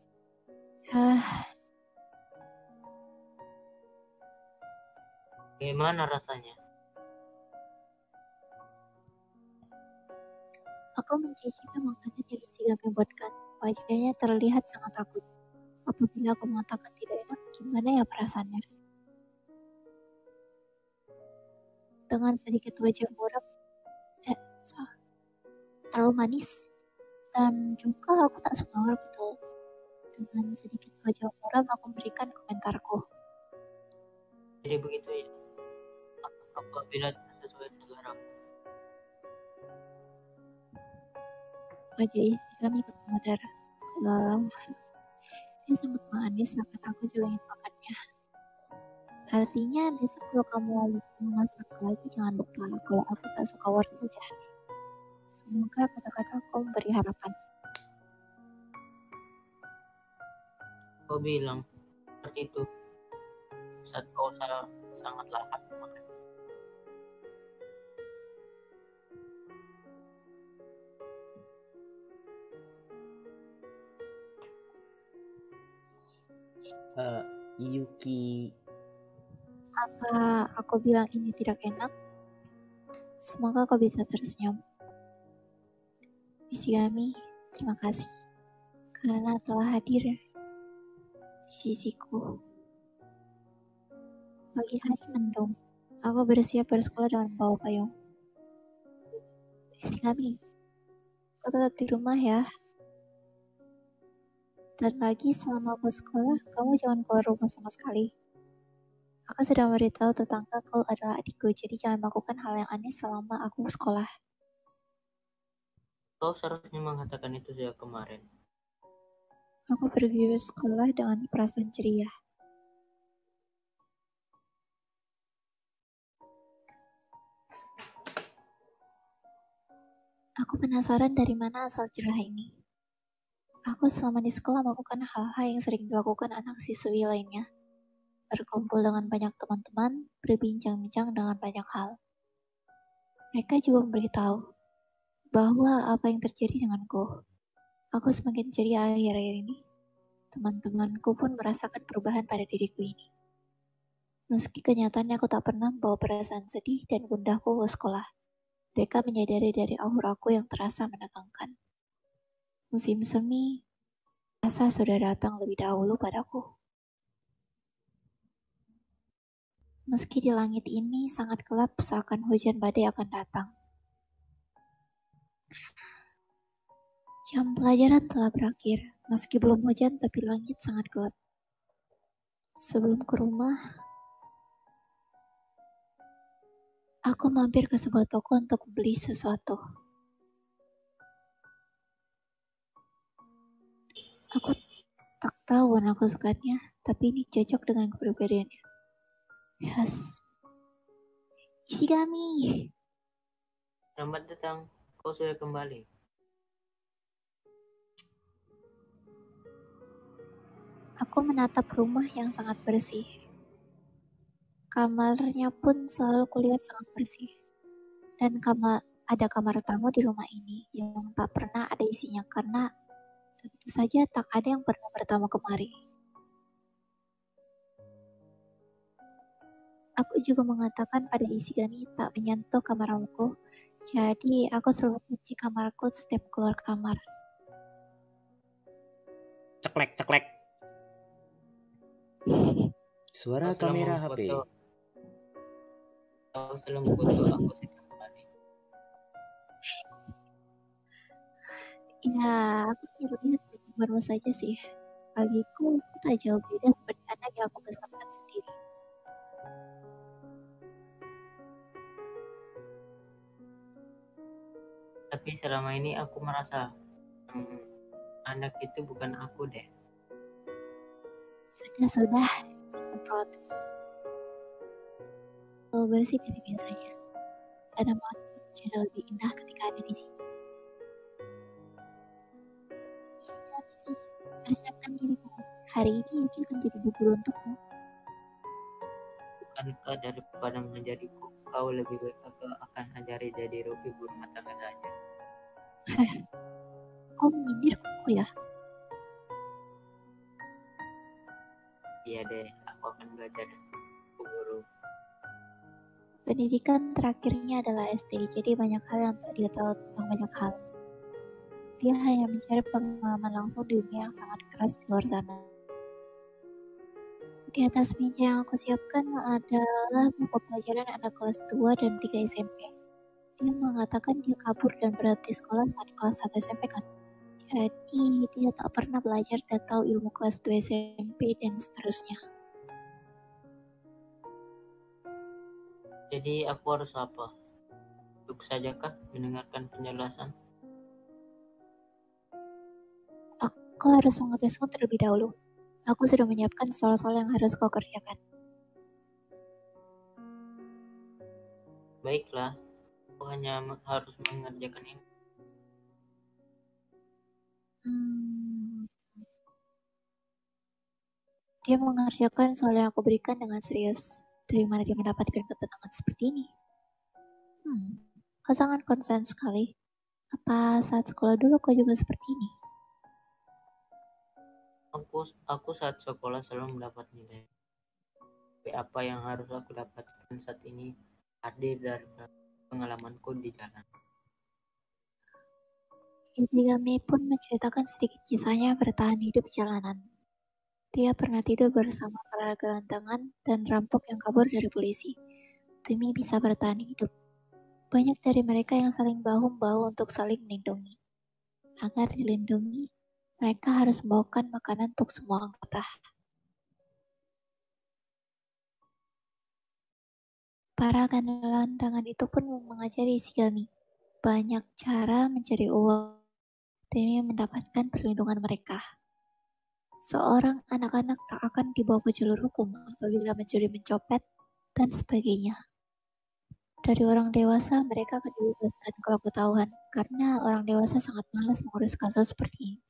Bagaimana rasanya? Aku mencicipi makanan yang Isigami buatkan. Wajahnya terlihat sangat takut. Apabila aku mengatakan tidak enak, gimana ya perasaannya? Dengan sedikit wajah muram, terlalu manis. Dan juga aku tak suka betul. Dengan sedikit wajah muram, aku memberikan komentarku. Jadi begitu ya. Apabila tidak sesuai selera. Wajah Isigami kepadar. Lalu, dia sangat manis, akan aku juga ingin makannya. Artinya besok kalau kamu mau masak lagi jangan lupa kalau aku tak suka wortel ya. Semoga kata-kata kau memberi harapan. Kau bilang seperti itu saat kau sangat lahap makan. Yuki. Apa aku bilang ini tidak enak? Semoga kau bisa tersenyum. Isigami, terima kasih karena telah hadir di sisiku. Pagi hari mendung. Aku bersiap bersekolah dengan bawa payung. Isigami, kau tetap di rumah ya. Dan lagi selama aku sekolah, kamu jangan keluar rumah sama sekali. Aku sudah memberitahu tetangga kau adalah adikku, jadi jangan melakukan hal yang aneh selama aku sekolah. Kau seharusnya mengatakan itu sejak kemarin. Aku pergi ke sekolah dengan perasaan ceria. Aku penasaran dari mana asal cerah ini. Aku selama di sekolah melakukan hal-hal yang sering dilakukan anak siswi lainnya. Berkumpul dengan banyak teman-teman, berbincang-bincang dengan banyak hal. Mereka juga memberitahu bahwa apa yang terjadi denganku. Aku semakin ceria akhir-akhir ini. Teman-temanku pun merasakan perubahan pada diriku ini. Meski kenyataannya aku tak pernah membawa perasaan sedih dan gundahku ke sekolah. Mereka menyadari dari auraku yang terasa menegangkan. Musim semi rasa sudah datang lebih dahulu padaku. Meski di langit ini sangat gelap seakan hujan badai akan datang. Jam pelajaran telah berakhir. Meski belum hujan tapi langit sangat gelap. Sebelum ke rumah, aku mampir ke sebuah toko untuk beli sesuatu. Aku tak tahu warna kesukaannya, tapi ini cocok dengan kepribadiannya. Yes. Ishigami. Selamat datang, kau sudah kembali. Aku menatap rumah yang sangat bersih. Kamarnya pun selalu kulihat sangat bersih. Dan ada kamar tamu di rumah ini yang tak pernah ada isinya karena tentu saja tak ada yang pernah bertamu kemari. Aku juga mengatakan pada Ishigami tak menyentuh kamarku, jadi aku selalu kunci kamarku setiap keluar kamar. Ceklek. Suara Kau selama kamera HP. memfoto- Kau selalu memfoto aku setiap hari. Ya, aku hanya lihat baru saja sih. Bagiku, itu tak jauh beda seperti anak yang aku besarkan sendiri. Tapi selama ini aku merasa anak itu bukan aku deh. Sudah, jangan protes. Kalau bersih dari biasanya. Tanaman jadi lebih indah ketika ada di sini. Persiapkan dirimu. Hari ini Yuki akan jadi guru untukmu. Bukankah daripada mengajariku, kau lebih baik aku akan ajari jadi ibu rumah tangga saja. Kau menyindir kok ya? Iya deh, aku akan belajar guru. Pendidikan terakhirnya adalah SD, jadi banyak hal yang tak dia tahu tentang banyak hal. Dia hanya mencari pengalaman langsung di dunia yang sangat keras di luar sana. Di atas meja yang aku siapkan adalah buku pelajaran anak kelas 2 dan 3 SMP. Dia mengatakan dia kabur dan berhenti sekolah saat kelas 1 SMP kan. Jadi dia tak pernah belajar dan tahu ilmu kelas 2 SMP dan seterusnya. Jadi aku harus apa? Duduk saja kah mendengarkan penjelasan? Aku harus mengetesmu terlebih dahulu. Aku sudah menyiapkan soal-soal yang harus kau kerjakan. Baiklah, aku hanya harus mengerjakan ini. Dia mengerjakan soal yang aku berikan dengan serius. Dari mana dia mendapatkan ketenangan seperti ini? Kau sangat konsen sekali. Apa saat sekolah dulu kau juga seperti ini? Aku saat sekolah selalu mendapat nilai. Tapi apa yang harus aku dapatkan saat ini hadir dari pengalamanku di jalan. Ishigami pun menceritakan sedikit kisahnya bertahan hidup di jalanan. Dia pernah tidur bersama para gelandangan dan rampok yang kabur dari polisi demi bisa bertahan hidup. Banyak dari mereka yang saling bahu-membahu untuk saling melindungi. Agar dilindungi, mereka harus membawakan makanan untuk semua anggota. Para gelandangan itu pun mengajari Ishigami banyak cara mencari uang demi mendapatkan perlindungan mereka. Seorang anak-anak tak akan dibawa ke jalur hukum apabila mencuri, mencopet, dan sebagainya. Dari orang dewasa, mereka akan dibebaskan kalau ketahuan, karena orang dewasa sangat malas mengurus kasus seperti ini.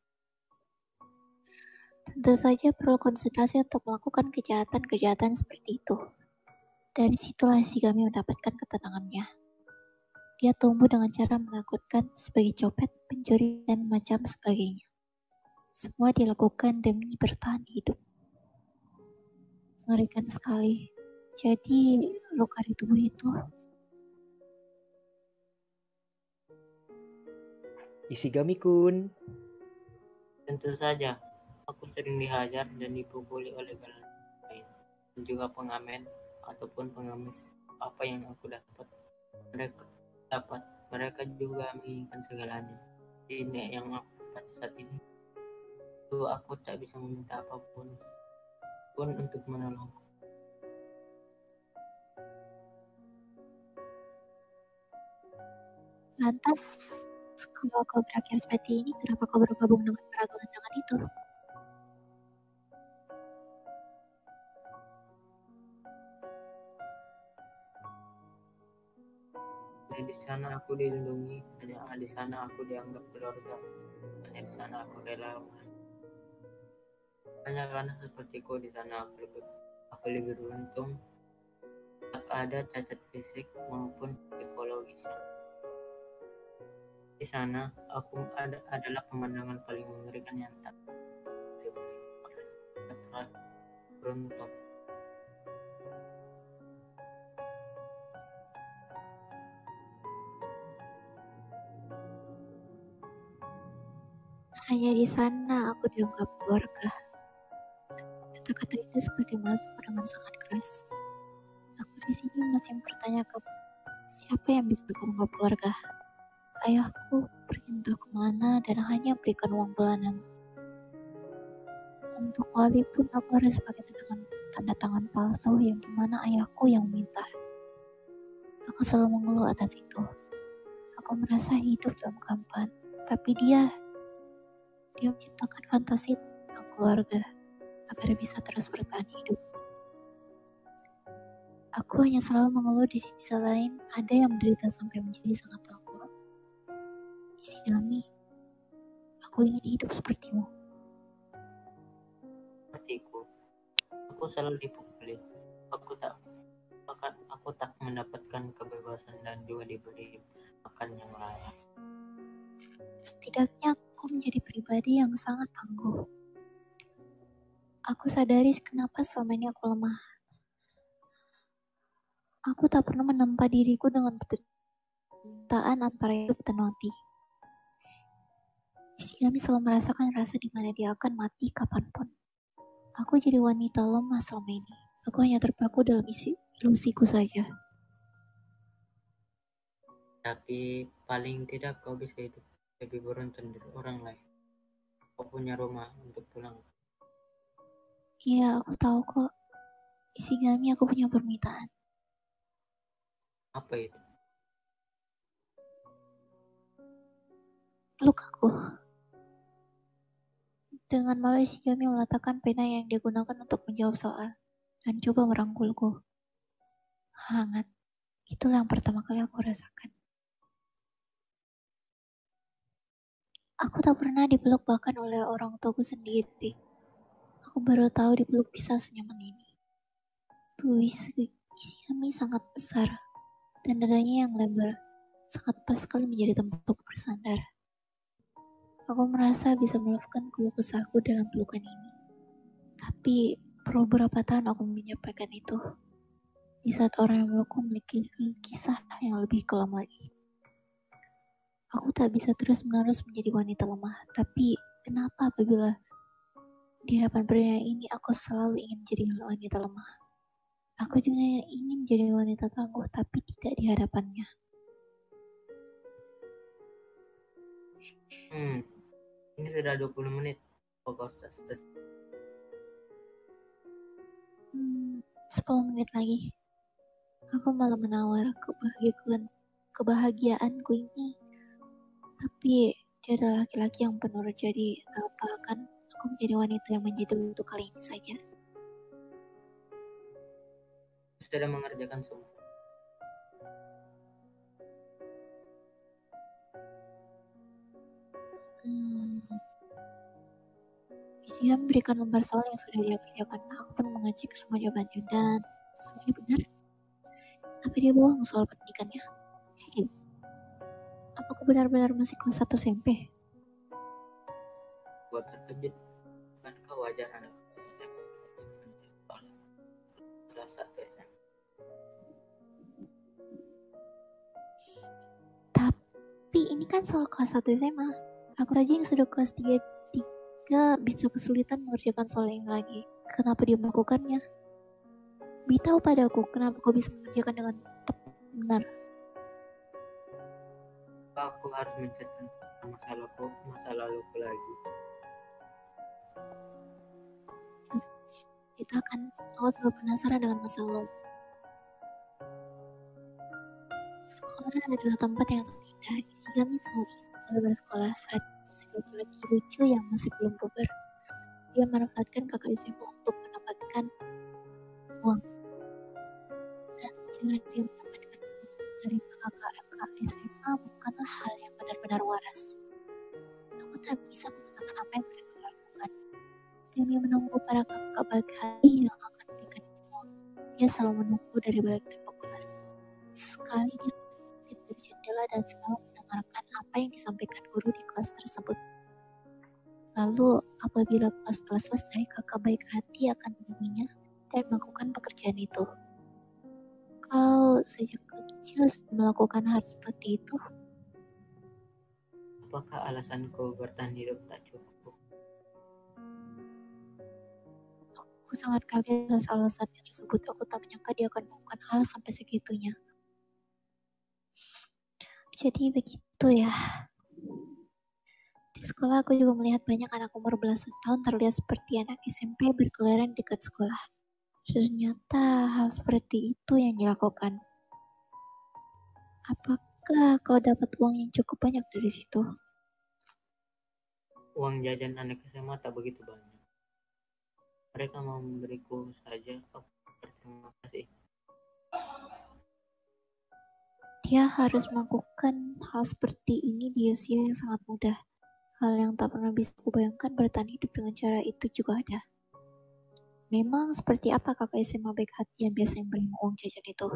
Tentu saja perlu konsentrasi untuk melakukan kejahatan-kejahatan seperti itu. Dari situlah Ishigami mendapatkan ketenangannya. Dia tumbuh dengan cara menakutkan sebagai copet, pencuri, dan macam sebagainya. Semua dilakukan demi bertahan hidup. Mengerikan sekali. Jadi, luka di tubuh itu Ishigami-kun. Tentu saja, aku sering dihajar dan dipukuli oleh gelandangan lain, dan juga pengamen ataupun pengemis apa yang aku dapat. Mereka juga menginginkan segalanya. Ini yang aku dapat saat ini. Itu aku tak bisa meminta apapun pun untuk menolongku. lantas. Kalau kau berakhir seperti ini, kenapa kau bergabung dengan para gelandangan itu? Di sana aku dilindungi, hanya di sana aku dianggap keluarga, hanya di sana aku rela. Hanya karena sepertiku di sana aku lebih beruntung, tak ada cacat fisik maupun psikologis. Di sana aku adalah pemandangan paling mengerikan yang tak beruntung. Hanya di sana aku dianggap keluarga. Kata-kata itu seperti masuk dengan sangat keras. Aku di sini masih mempertanyakan siapa yang bisa menganggap keluarga. Ayahku pergi entah kemana dan hanya berikan uang bulanan. Untuk wali pun aku harus pakai tanda tangan palsu yang dimana ayahku yang minta. Aku selalu mengeluh atas itu. Aku merasa hidup dalam kampan, tapi dia menciptakan fantasi tentang keluarga agar bisa terus bertahan hidup. Aku hanya selalu mengeluh di sisi lain ada yang menderita sampai menjadi sangat tangguh. Ishigami, aku ingin hidup sepertimu. Sepertiku, aku selalu dipukuli. Aku tak mendapatkan kebebasan dan juga diberi makan yang layak. Setidaknya aku menjadi pribadi yang sangat tangguh. Aku sadari kenapa selama ini aku lemah. Aku tak pernah menempa diriku dengan percintaan antara hidup dan mati. Ishigami selalu merasakan rasa di mana dia akan mati kapanpun. Aku jadi wanita lemah selama ini. Aku hanya terpaku dalam ilusiku saja. Tapi paling tidak kau bisa hidup lebih beruntung dari orang lain. Kau punya rumah untuk pulang. Iya, aku tahu kok. Ishigami, aku punya permintaan. Apa itu? Peluk aku. Dengan malu Ishigami meletakkan pena yang dia gunakan untuk menjawab soal dan coba merangkulku. Hangat. Itulah yang pertama kali aku rasakan. Aku tak pernah dipeluk bahkan oleh orang tuaku sendiri. Aku baru tahu dipeluk bisa senyaman ini. Ishigami sangat besar dan dadanya yang lebar sangat pas sekali menjadi tempat untuk bersandar. Aku merasa bisa melakukan keluh kesahku dalam pelukan ini. Tapi beberapa tahun aku menyampaikan itu. Di saat orang yang melukku memiliki kisah yang lebih kelam lagi. Aku tak bisa terus-menerus menjadi wanita lemah. Tapi kenapa apabila di hadapan pria ini aku selalu ingin menjadi wanita lemah? Aku juga ingin jadi wanita tangguh tapi tidak di hadapannya. Ini sudah 20 menit. Pokok tes. 10 menit lagi. Aku malah menawar kebahagiaanku ini. Tapi dia adalah laki-laki yang penurut, jadi tak apa kan aku menjadi wanita yang menjadi untuk kali ini saja. Sudah mengerjakan semua. Dia memberikan lembar soal yang sudah dia kerjakan. Aku pun mengecek semua jawabannya dan semuanya benar. Tapi dia bohong soal pendidikannya. Hei, apa aku benar-benar masih kelas 1 SMP? Gua terkejut. Bukankah wajar anak kelas 1 SMA? Tapi ini kan soal kelas 1 SMA. Aku aja yang sudah kelas 3 bisa kesulitan mengerjakan soal ini lagi. Kenapa dia melakukannya? Beritahu padaku kenapa kau bisa mengerjakan dengan benar. Aku harus menceritakan masa laluku lagi. Kita akan selalu penasaran dengan masa lalu. Sekolah adalah tempat yang sangat indah. Kami selalu bersekolah saat laki lucu yang masih belum puber. Dia memanfaatkan kakak SMA untuk mendapatkan uang. Dan cara dia mendapatkan uang dari kakak SMA bukanlah hal yang benar-benar waras. Aku tak bisa mengatakan apa yang mereka lakukan. Demi menunggu para kakak baik hati yang akan memberikan uang. Dia selalu menunggu dari balik tembok kelas. Sesekali dia melihat dari jendela dan selalu mendengarkan apa yang disampaikan guru di kelas tersebut. Lalu, apabila kelas telah selesai, kakak baik hati akan menemuinya dan melakukan pekerjaan itu. Kau sejak kecil sudah melakukan hal seperti itu? Apakah alasanku bertahan hidup tak cukup? Aku sangat kaget atas alasannya tersebut. Aku tak menyangka dia akan melakukan hal sampai segitunya. Jadi begitu ya. Di sekolah aku juga melihat banyak anak umur belasan tahun terlihat seperti anak SMP berkeliaran dekat sekolah. Ternyata hal seperti itu yang dilakukan. Apakah kau dapat uang yang cukup banyak dari situ? Uang jajan anak SMA tak begitu banyak. Mereka mau memberiku saja. Aku berterima kasih. Dia harus melakukan hal seperti ini di usia yang sangat muda. Hal yang tak pernah bisa kubayangkan bertahan hidup dengan cara itu juga ada. Memang seperti apa kakak SMA baik hati yang biasa memberi uang jajan itu?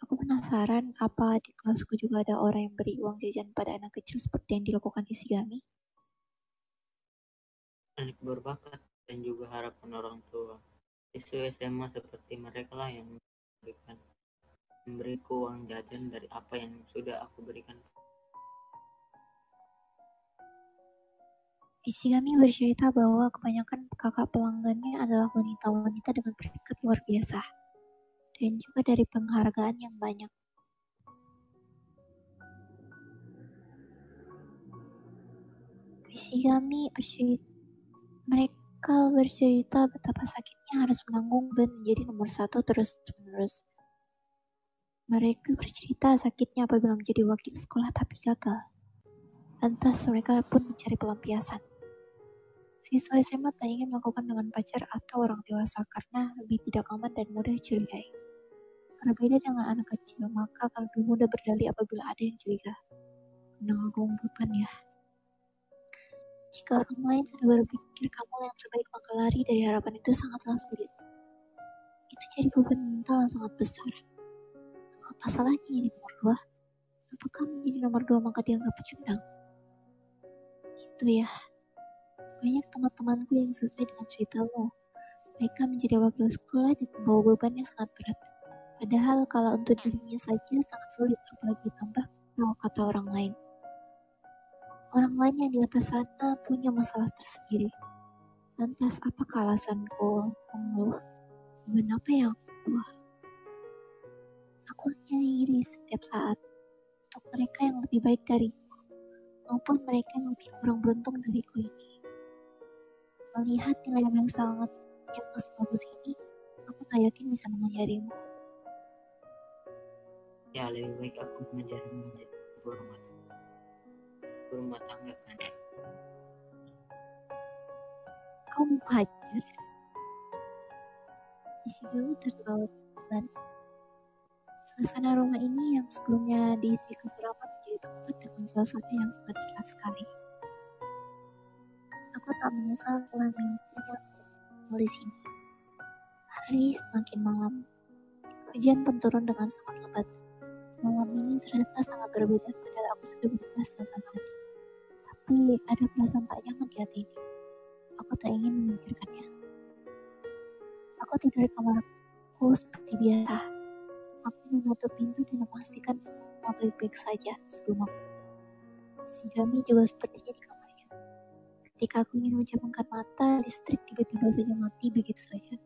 Aku penasaran apa di kelasku juga ada orang yang beri uang jajan pada anak kecil seperti yang dilakukan Ishigami? Anak berbakat dan juga harapan orang tua. Siswa SMA seperti mereka lah yang memberiku uang jajan dari apa yang sudah aku berikan. Ishigami bercerita bahwa kebanyakan kakak pelanggannya adalah wanita-wanita dengan predikat luar biasa dan juga dari penghargaan yang banyak. Ishigami mereka bercerita betapa sakitnya harus menanggung dan menjadi nomor 1 terus-menerus. Mereka bercerita sakitnya apabila menjadi wakil sekolah tapi gagal. Lantas mereka pun mencari pelampiasan. Siswa SMA tak ingin melakukan dengan pacar atau orang dewasa karena lebih tidak aman dan mudah dicurigai. Berbeda dengan anak kecil, maka akan lebih mudah berdalih apabila ada yang curiga. Menanggung beban ya. Jika orang lain sudah berpikir kamu yang terbaik, maka lari dari harapan itu sangatlah sulit. Itu jadi beban mental yang sangat besar. Apa salahnya jadi nomor 2? Apakah menjadi nomor 2 maka dianggap pecundang? Itu ya. Banyak teman-temanku yang sesuai dengan ceritamu. Mereka menjadi wakil sekolah dan membawa beban yang sangat berat. Padahal kalau untuk dirinya saja sangat sulit, apalagi tambah kalau kata orang lain. Orang lain yang di atas sana punya masalah tersendiri. Lantas apakah alasanku mengeluh? Beban apa yang aku? Aku hanya iri setiap saat untuk mereka yang lebih baik dariku, maupun mereka yang lebih kurang beruntung dariku ini. Melihat nilai yang sangat bagus ini, aku tak yakin bisa mengajarimu. Ya lebih baik aku mengajarimu menjadi ibu rumah tangga kan. Kau mau hajar? Ishigami tertawa pelan. Suasana rumah ini yang sebelumnya diisi kesuraman menjadi tempat dengan suasana yang sangat cerah sekali. Aku tak menyesal telah mengikuti di sini. Hari semakin malam. Hujan pun turun dengan sangat lebat. Malam ini terasa sangat berbeda padahal aku sudah berubah suasana hati. Tapi ada perasaan tak nyaman di hati ini. Aku tak ingin memikirkannya. Aku tidur di kamarku seperti biasa. Aku menutup pintu dan memastikan semua baik-baik saja sebelum aku. Ishigami juga sepertinya di kamarnya. Ketika aku ingin menjamkan mata, listrik tiba-tiba saja mati begitu saja.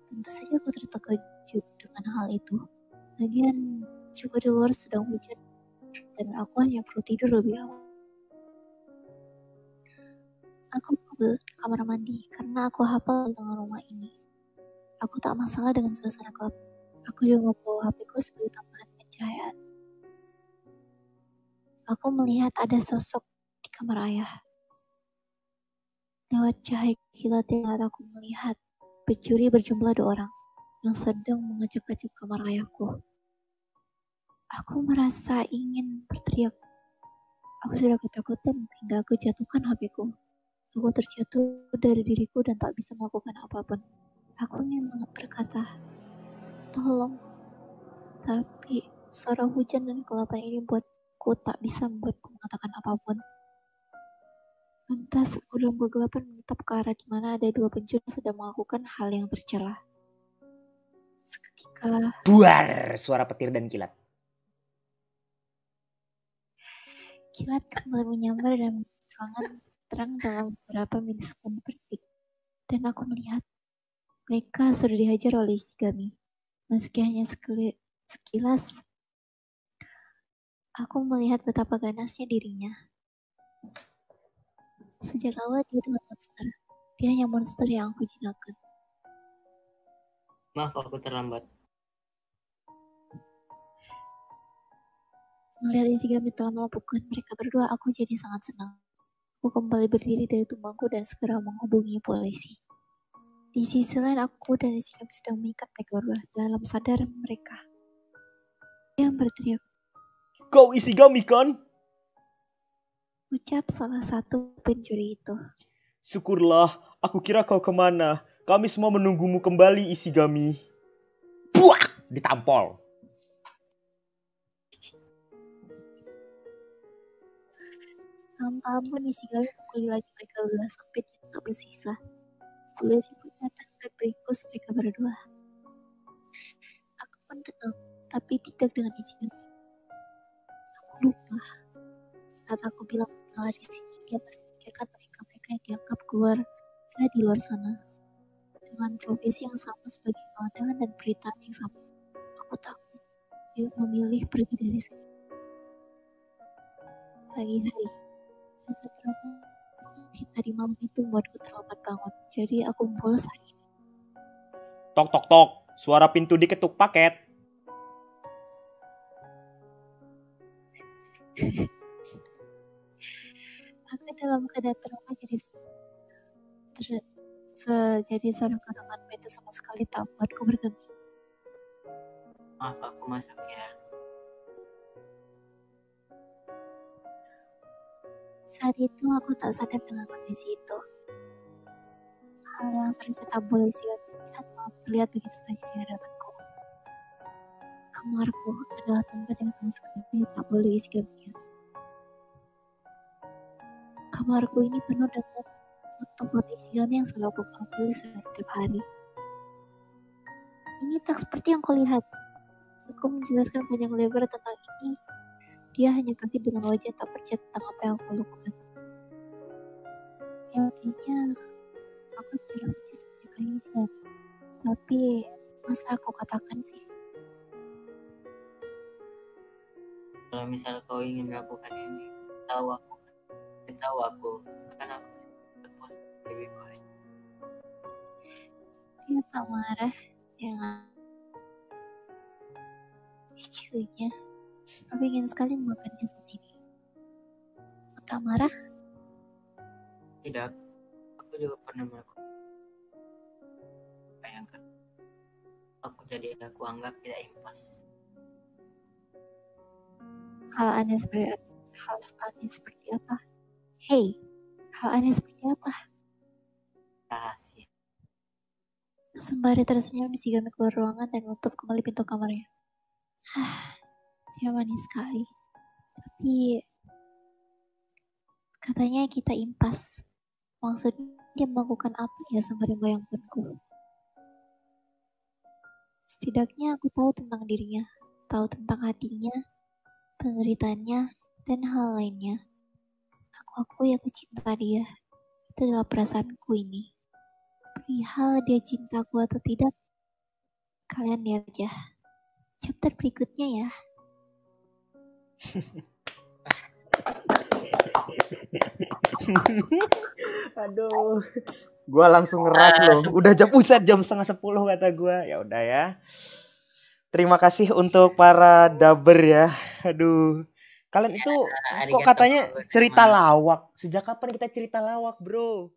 Tentu saja aku terkejut dengan hal itu. Lagian, coba di luar sedang hujan dan aku hanya perlu tidur lebih awal. Aku ke kamar mandi karena aku hafal tentang rumah ini. Aku tak masalah dengan suasana gelap. Aku juga membawa HP-ku sebagai tambahan pencahayaan. Aku melihat ada sosok di kamar ayah. Lewat cahaya kilat yang aku melihat, pencuri berjumlah 2 orang yang sedang mengacak-acak kamar ayahku. Aku merasa ingin berteriak. Aku sudah ketakutan hingga aku jatuhkan HP-ku. Aku terjatuh dari diriku dan tak bisa melakukan apapun. Aku ingin berkata, tolong. Tapi suara hujan dan kegelapan ini buatku tak bisa membuatku mengatakan apapun. Lantas aku dalam kegelapan menatap ke arah di mana ada 2 pencuri sedang melakukan hal yang tercela. Seketika, Buar, suara petir dan kilat. kilat kembali menyambar dan terang dalam beberapa milisekund per detik. Dan aku melihat mereka sudah dihajar oleh Ishigami. Meski hanya sekilas, aku melihat betapa ganasnya dirinya. Sejak awal dia adalah monster. Dia hanya monster yang aku jinakkan. Maaf aku terlambat. Melihat Ishigami telah melumpuhkan mereka berdua, aku jadi sangat senang. Aku kembali berdiri dari tumbangku dan segera menghubungi polisi. Di sisi lain, aku dan Ishigami sedang mengikat mereka berdua dalam sadar mereka. Dia berteriak, Kau Ishigami kan? ucap salah satu pencuri itu. Syukurlah, aku kira kau kemana. Kami semua menunggumu kembali, Ishigami. Buak! Ditampol. Ampun, Ishigami pukuli lagi mereka berdua sampai dia tak bersisa. Polisi pun datang dan beringkus mereka berdua. Aku pun tenang, tapi tidak dengan Ishigami. Aku lupa. Saat aku bilang setelah di sini, dia pasti pikirkan mereka yang dianggap keluarga di luar sana. Dengan profesi yang sama sebagai pemandangan dan beritaan yang sama. Aku takut dia memilih pergi dari sini. Pagi hari, tadi malam itu membuatku terlambat bangun. Jadi aku bolos hari ini. Tok tok tok, suara pintu diketuk paket. Aku dalam keadaan trauma jadi sarung katakan itu sama sekali tak buatku bergeming. Maaf aku masak ya. Saat itu aku tak sadar dengan kondisi itu. Hal yang seharusnya tak boleh lihat malah terlihat begitu saja di hadapanku. Kamarku adalah tempat yang sama sekali tak boleh lihat. Kamarku ini penuh dengan foto-foto Ishigami yang selalu aku upload setiap hari. Ini tak seperti yang kau lihat. Aku menjelaskan panjang lebar tentang ini. Dia hanya kaget dengan wajah tak percaya tentang apa yang aku lakukan. Ya, kayaknya aku secara kritis menyukai Ishigami. Tapi masa aku katakan sih? Kalau misal kau ingin melakukan ini, tahu aku kan aku berpos lebih baik. Dia tak marah, Cukunya, aku ingin sekali memakannya sendiri. Tak marah? Tidak, aku juga pernah melakukan. Bayangkan, aku anggap tidak impas. Hal aneh seperti apa? Hei, hal aneh seperti apa? Rahasia. Sembari tersenyum, Shigami keluar ruangan dan menutup kembali pintu kamarnya. Dia manis sekali. Tapi katanya kita impas. Maksudnya dia melakukan apa ya sembari membayangkanku? Setidaknya aku tahu tentang dirinya, tahu tentang hatinya, penderitaannya, dan hal lainnya. Aku akui aku cinta dia. Itu adalah perasaanku ini. Perihal dia cintaku atau tidak, kalian lihat aja. Chapter berikutnya ya. Aduh, gua langsung ngeras loh. Udah jam 9:30 kata gua. Ya udah ya. Terima kasih untuk para dubber ya. Aduh. Kalian itu kok katanya cerita lawak. Sejak kapan kita cerita lawak, bro?